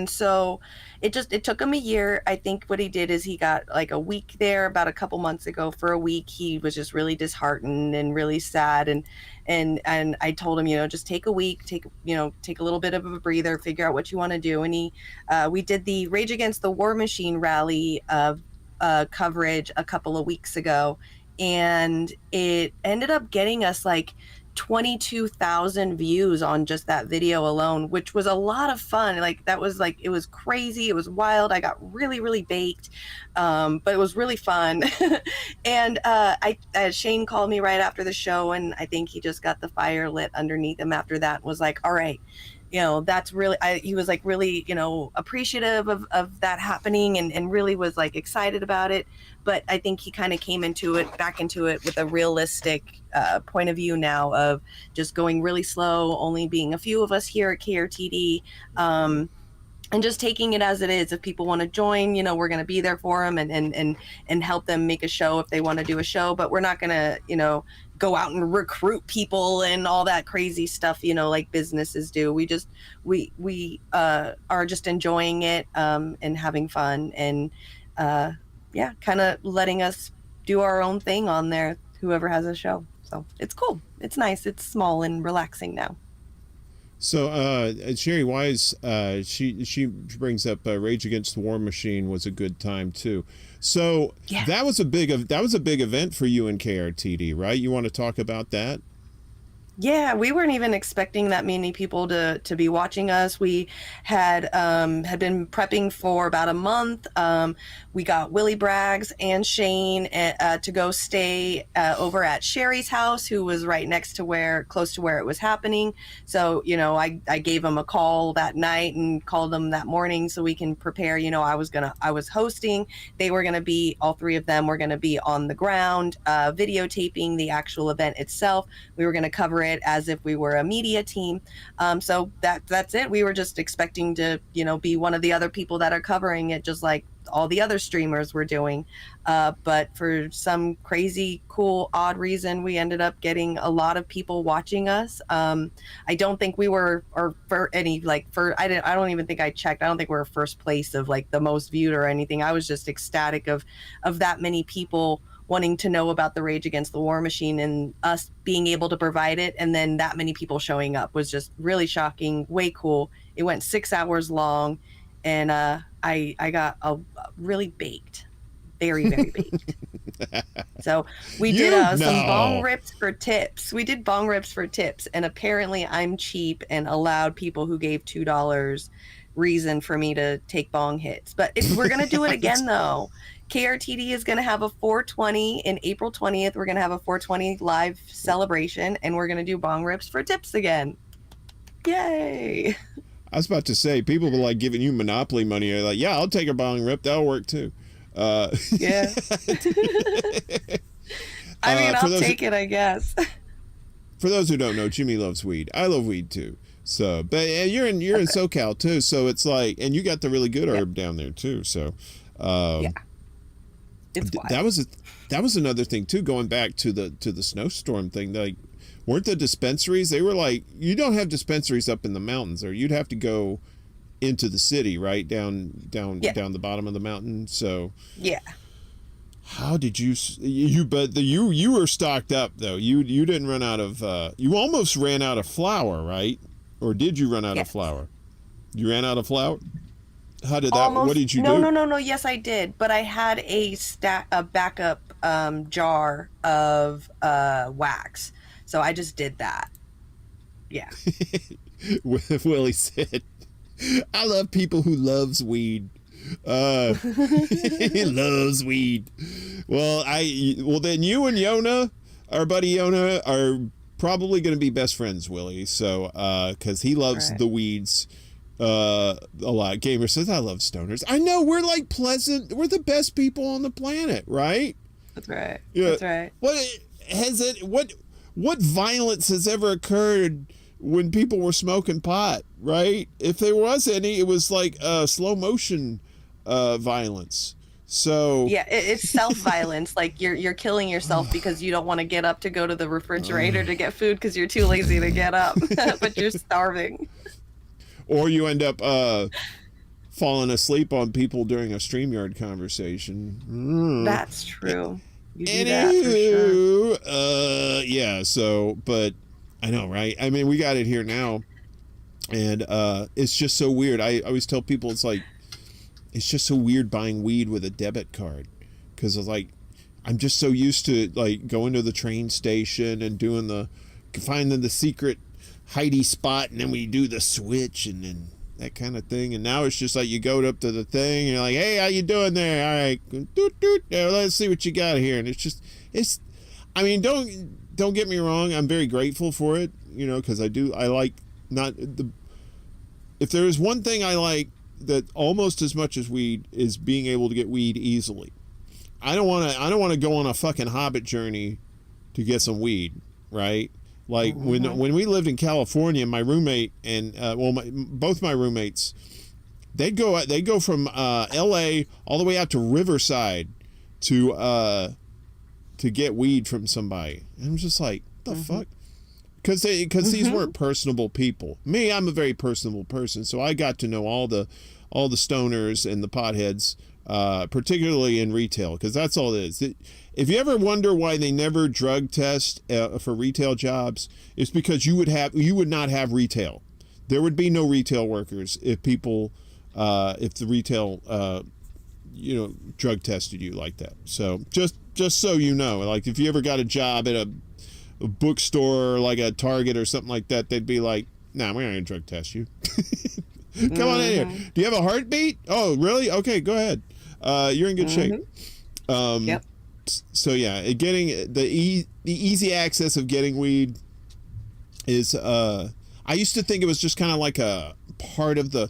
so it took him a year. I think what he did is he got like a week there about a couple months ago. For a week, he was just really disheartened and really sad. And I told him, just take a week, take a little bit of a breather, figure out what you want to do. And we did the Rage Against the War Machine rally coverage a couple of weeks ago. And it ended up getting us like 22,000 views on just that video alone, which was a lot of fun. It was crazy. It was wild. I got really, really baked. But it was really fun. And Shane called me right after the show, and I think he just got the fire lit underneath him after that, was like, all right, that's really, he was like really, appreciative of that happening, and really was like excited about it. But I think he kind of came back into it with a realistic point of view now of just going really slow, only being a few of us here at KRTD, and just taking it as it is. If people want to join, we're going to be there for them and help them make a show if they want to do a show. But we're not going to, go out and recruit people and all that crazy stuff, like businesses do. We are just enjoying it and having fun, and kind of letting us do our own thing on there, whoever has a show. So it's cool. It's nice. It's small and relaxing now. So Sherry Wise, she brings up Rage Against the War Machine was a good time too. So yeah. that was a big event for you in KRTD, right? You want to talk about that? Yeah, we weren't even expecting that many people to be watching us. We had been prepping for about a month. We got Willie Braggs and Shane to go stay over at Sherry's house, who was right close to where it was happening. So, I gave them a call that night and called them that morning so we can prepare. I was hosting. They were going to be, all three of them were going to be on the ground, videotaping the actual event itself. We were going to cover it as if we were a media team. So that's it. We were just expecting to, be one of the other people that are covering it, just like all the other streamers were doing. But for some crazy, cool, odd reason, we ended up getting a lot of people watching us. I don't think we were, or for any, I don't even think I checked. I don't think we were first place of like the most viewed or anything. I was just ecstatic of that many people wanting to know about the Rage Against the War Machine and us being able to provide it. And then that many people showing up was just really shocking, way cool. It went 6 hours long, and I got really baked, very, very baked. So we did some bong rips for tips. We did bong rips for tips, and apparently I'm cheap and allowed people who gave $2 reason for me to take bong hits. But we're going to do it again, though. KRTD is going to have a 420 in April 20th. We're going to have a 420 live celebration, and we're going to do bong rips for tips again. Yay! I was about to say, people were like giving you Monopoly money. They're like, yeah, I'll take a bong rip. That'll work too. Yeah. I mean, I'll take it, I guess. For those who don't know, Jimmy loves weed. I love weed too. So, but you're in SoCal too. So it's like, and you got the really good herb down there too. So, yeah. It's wild. That was another thing too. Going back to the snowstorm thing, like, weren't the dispensaries? They were like, you don't have dispensaries up in the mountains, or you'd have to go into the city, right down the bottom of the mountain. So yeah. How did you were stocked up though? You didn't run out of you almost ran out of flour, right? Or did you run out of flour? You ran out of flour? How did that? Almost. What did you do? No. Yes, I did. But I had a backup jar of wax, so I just did that. Yeah. Willie said, "I love people who loves weed." He loves weed. Well, then you and Yona, our buddy Yona, are probably going to be best friends, Willie. So, because he loves the weeds. A lot. Gamer says, I love stoners. I know, we're like pleasant. We're the best people on the planet, right? That's right. Yeah. That's right. What violence has ever occurred when people were smoking pot, right? If there was any, it was like slow motion violence. So yeah, it's self-violence. Like you're killing yourself because you don't want to get up to go to the refrigerator to get food because you're too lazy to get up, but you're starving. Or you end up falling asleep on people during a StreamYard conversation. That's true. You do that for sure. Yeah, so, but I know, right? I mean, we got it here now, and it's just so weird. I always tell people it's just so weird buying weed with a debit card, because I'm just so used to like going to the train station and finding the secret hidey spot, and then we do the switch and then that kind of thing. And now it's just like you go up to the thing and you're like, hey, how you doing there? All right, doot, doot. Now, let's see what you got here. And it's I mean, don't get me wrong, I'm very grateful for it, because I like not if there is one thing I like that almost as much as weed is being able to get weed easily. I don't want to go on a fucking hobbit journey to get some weed, right? Like when we lived in California, my roommate and both my roommates, they go from L.A. all the way out to Riverside to get weed from somebody. And I'm just like, the fuck? Because these weren't personable people. Me, I'm a very personable person, so I got to know all the stoners and the potheads, particularly in retail, because that's all it is. If you ever wonder why they never drug test for retail jobs, it's because you would not have retail. There would be no retail workers if the retail drug tested you like that. So just so you know, like if you ever got a job at a bookstore, like a Target or something like that, they'd be like, nah, we're not gonna drug test you. Come on in here. Do you have a heartbeat? Oh, really? Okay, go ahead. You're in good shape. Yep. So yeah, getting the easy access of getting weed is I used to think it was just kind of like a part of the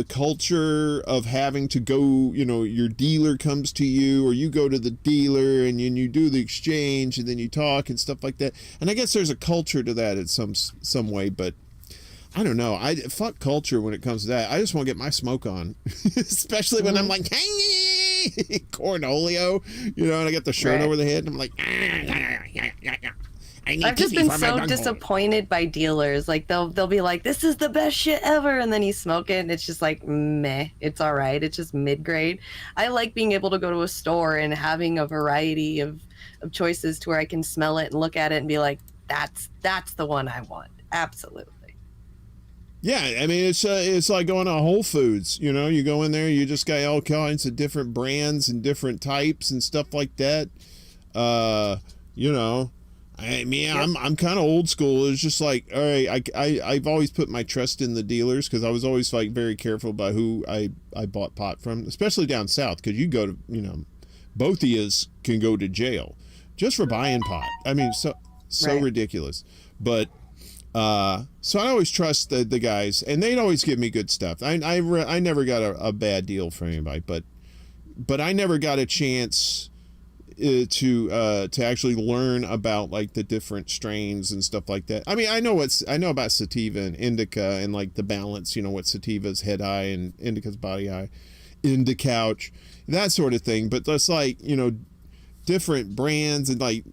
culture of having to go, your dealer comes to you or you go to the dealer and you do the exchange and then you talk and stuff like that. And I guess there's a culture to that in some way, but I don't know. Fuck culture when it comes to that. I just want to get my smoke on, especially when I'm like, hey, cornholio, and I got the shirt over the head and I'm like, I've just been so disappointed by dealers. Like they'll be like, this is the best shit ever, and then you smoke it and it's just like meh, it's all right, it's just mid-grade. I like being able to go to a store and having a variety of choices to where I can smell it and look at it and be like, that's the one I want. Absolutely. Yeah, I mean it's like going to Whole Foods, you go in there, you just got all kinds of different brands and different types and stuff like that. I mean, yep. I'm kind of old school. It's just like, all right, I've always put my trust in the dealers because I was always like very careful about who I bought pot from, especially down south, because you go to, both of yous can go to jail just for buying pot. I mean, so right. Ridiculous. But so I always trust the guys, and they'd always give me good stuff. I never got a bad deal from anybody, but I never got a chance to actually learn about like the different strains and stuff like that. I mean, I know about sativa and indica and like the balance, what sativa's head high and indica's body high, indicouch, that sort of thing. But that's like, different brands and like,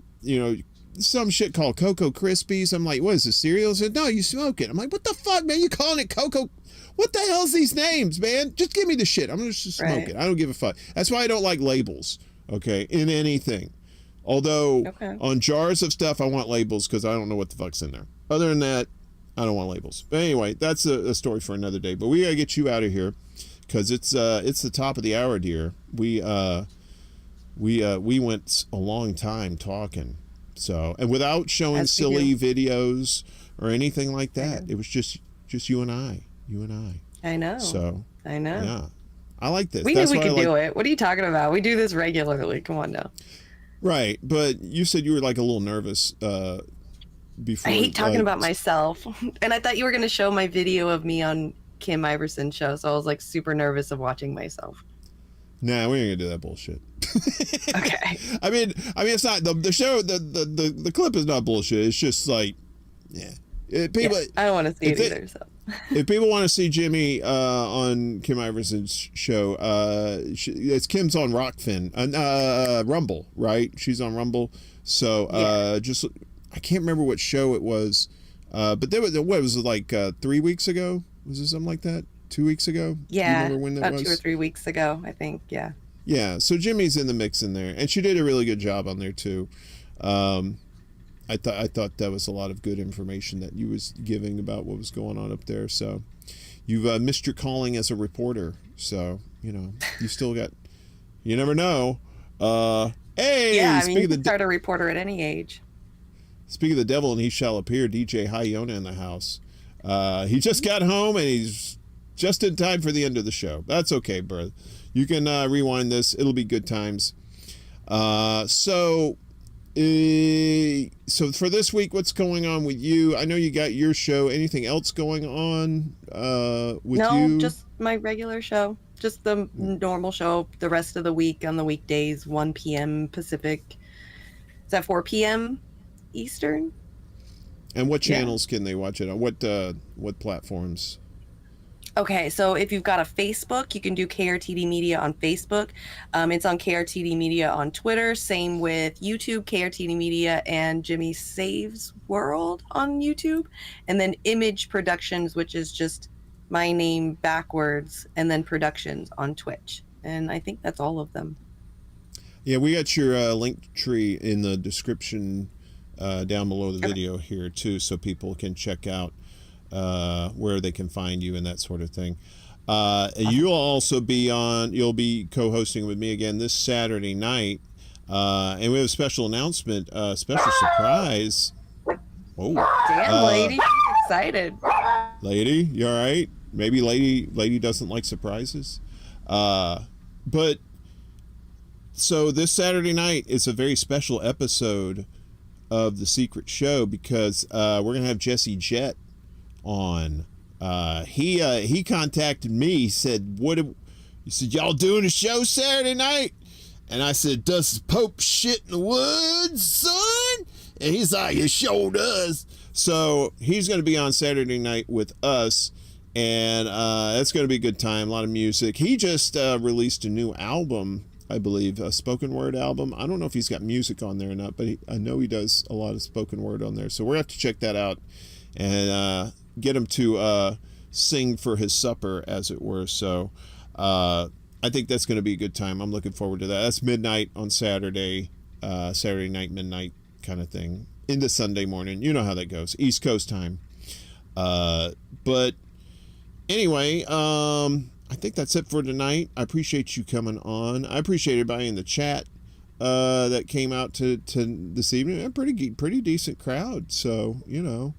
some shit called Cocoa Krispies. I'm like, what is this, cereal? I said, no, you smoke it. I'm like, what the fuck, man? You calling it Cocoa? What the hell's these names, man? Just give me the shit. I'm gonna just smoke it. I don't give a fuck. That's why I don't like labels. Okay, in anything. Although on jars of stuff, I want labels because I don't know what the fuck's in there. Other than that, I don't want labels. But anyway, that's a story for another day. But we gotta get you out of here because it's the top of the hour, dear. We went a long time talking. So, and without showing silly videos or anything like that, it was just you and I. I know. So I know. Yeah. I like this. We knew we could do it. What are you talking about? We do this regularly. Come on now. Right, but you said you were like a little nervous before. I hate talking about myself, and I thought you were going to show my video of me on Kim Iverson's show, so I was like super nervous of watching myself. Nah, we ain't gonna do that bullshit. Okay. I mean, it's not the show. The clip is not bullshit. It's just like, people. Yeah, I don't want to see it either. So. If people want to see Jimmy on Kim Iverson's show, it's Kim's on Rumble, right? She's on Rumble. So just I can't remember what show it was, but there was what was it like 3 weeks ago? Was it something like that? 2 weeks ago? Yeah, do you remember when that about was? 2 or 3 weeks ago, I think. Yeah. Yeah. So Jimmy's in the mix in there, and she did a really good job on there too. I thought that was a lot of good information that you was giving about what was going on up there. So you've missed your calling as a reporter. So, you still got, you never know. Hey, yeah, I mean, you can start a reporter at any age. Speaking of the devil and he shall appear, DJ Hyona in the house. He just got home and he's just in time for the end of the show. That's okay, bro. You can rewind this. It'll be good times. So So for this week, what's going on with you? I know you got your show. Anything else going on with you? No, just my regular show. Just the normal show the rest of the week on the weekdays, 1 p.m. Pacific. Is that 4 p.m. Eastern? And what channels can they watch it on? What platforms? Okay, so if you've got a Facebook, you can do KRTD Media on Facebook. It's on KRTD Media on Twitter. Same with YouTube, KRTD Media, and Jimmy Saves World on YouTube. And then Image Productions, which is just my name backwards, and then Productions on Twitch. And I think that's all of them. Yeah, we got your link tree in the description down below the video here too, so people can check out where they can find you and that sort of thing. You'll also you'll be co-hosting with me again this Saturday night, and we have a special announcement, special surprise. Oh, damn, lady, she's excited. Lady, you all right? Maybe lady doesn't like surprises, but so this Saturday night is a very special episode of the Secret Show because we're gonna have Jesse Jett on. He contacted me. He said, he said, y'all doing a show Saturday night? And I said, does the Pope shit in the woods, son? And he's like, it sure does. So he's going to be on Saturday night with us, and that's going to be a good time. A lot of music. He just released a new album, I believe, a spoken word album. I don't know if he's got music on there or not, but I know he does a lot of spoken word on there. So we're going to have to check that out and get him to sing for his supper, as it were. So I think that's going to be a good time. I'm looking forward to that. That's midnight on Saturday, Saturday night, midnight kind of thing, into Sunday morning. You know how that goes, East Coast time. But anyway, I think that's it for tonight. I appreciate you coming on. I appreciate everybody in the chat that came out to this evening. A pretty decent crowd. So, you know,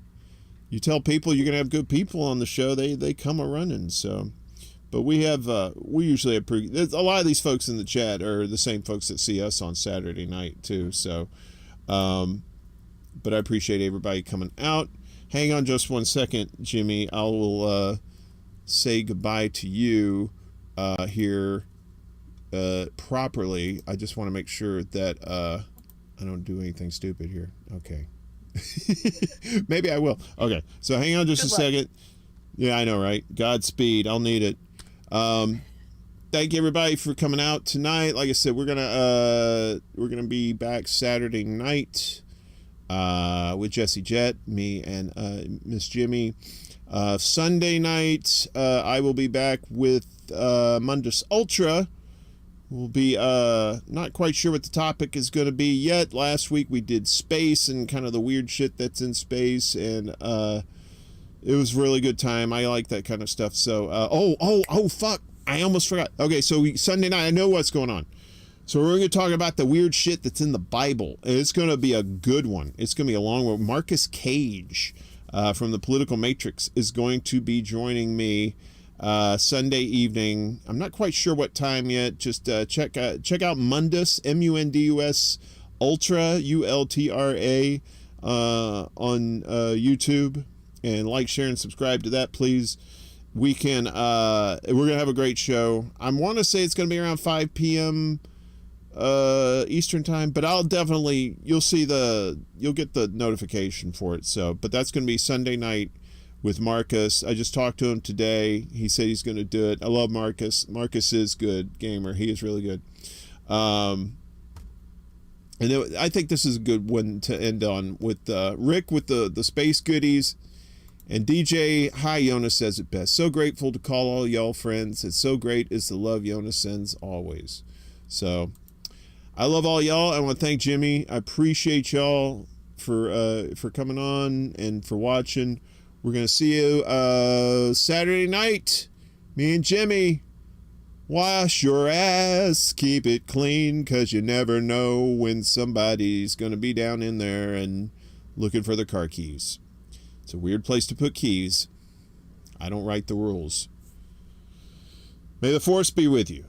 you tell people you're going to have good people on the show, they come a running. So, but we usually have a lot of these folks in the chat are the same folks that see us on Saturday night too. So, but I appreciate everybody coming out. Hang on just one second, Jimmy. I will say goodbye to you here properly. I just want to make sure that I don't do anything stupid here. Okay. Maybe I will. Okay, so hang on just a second. Yeah, I know, right? Godspeed. I'll need it. Thank you everybody for coming out tonight. Like I said, we're gonna be back Saturday night with Jesse Jett, me and Miss Jimmy. Sunday night I will be back with Mundus Ultra. We'll be not quite sure what the topic is going to be yet. Last week we did space and kind of the weird shit that's in space, and it was a really good time. I like that kind of stuff. So oh fuck, I almost forgot. Okay, so Sunday night, I know what's going on. So we're going to talk about the weird shit that's in the Bible. And it's going to be a good one. It's going to be a long one. Marcus Cage from the Political Matrix is going to be joining me Sunday evening. I'm not quite sure what time yet. Just check out Mundus, M-U-N-D-U-S, Ultra, U-L-T-R-A, on YouTube, and like, share, and subscribe to that, please. We're gonna have a great show. I want to say it's gonna be around 5 p.m. Eastern time, but you'll get the notification for it. So, but that's gonna be Sunday night with Marcus. I just talked to him today. He said he's going to do it. I love Marcus. Marcus is good gamer. He is really good. And I think this is a good one to end on with Rick with the space goodies, and DJ Hi Jonas says it best. So grateful to call all y'all friends. It's so great. It's the love Jonas sends always. So I love all y'all. I want to thank Jimmy. I appreciate y'all for coming on and for watching. We're going to see you Saturday night. Me and Jimmy. Wash your ass. Keep it clean, because you never know when somebody's going to be down in there and looking for their car keys. It's a weird place to put keys. I don't write the rules. May the force be with you.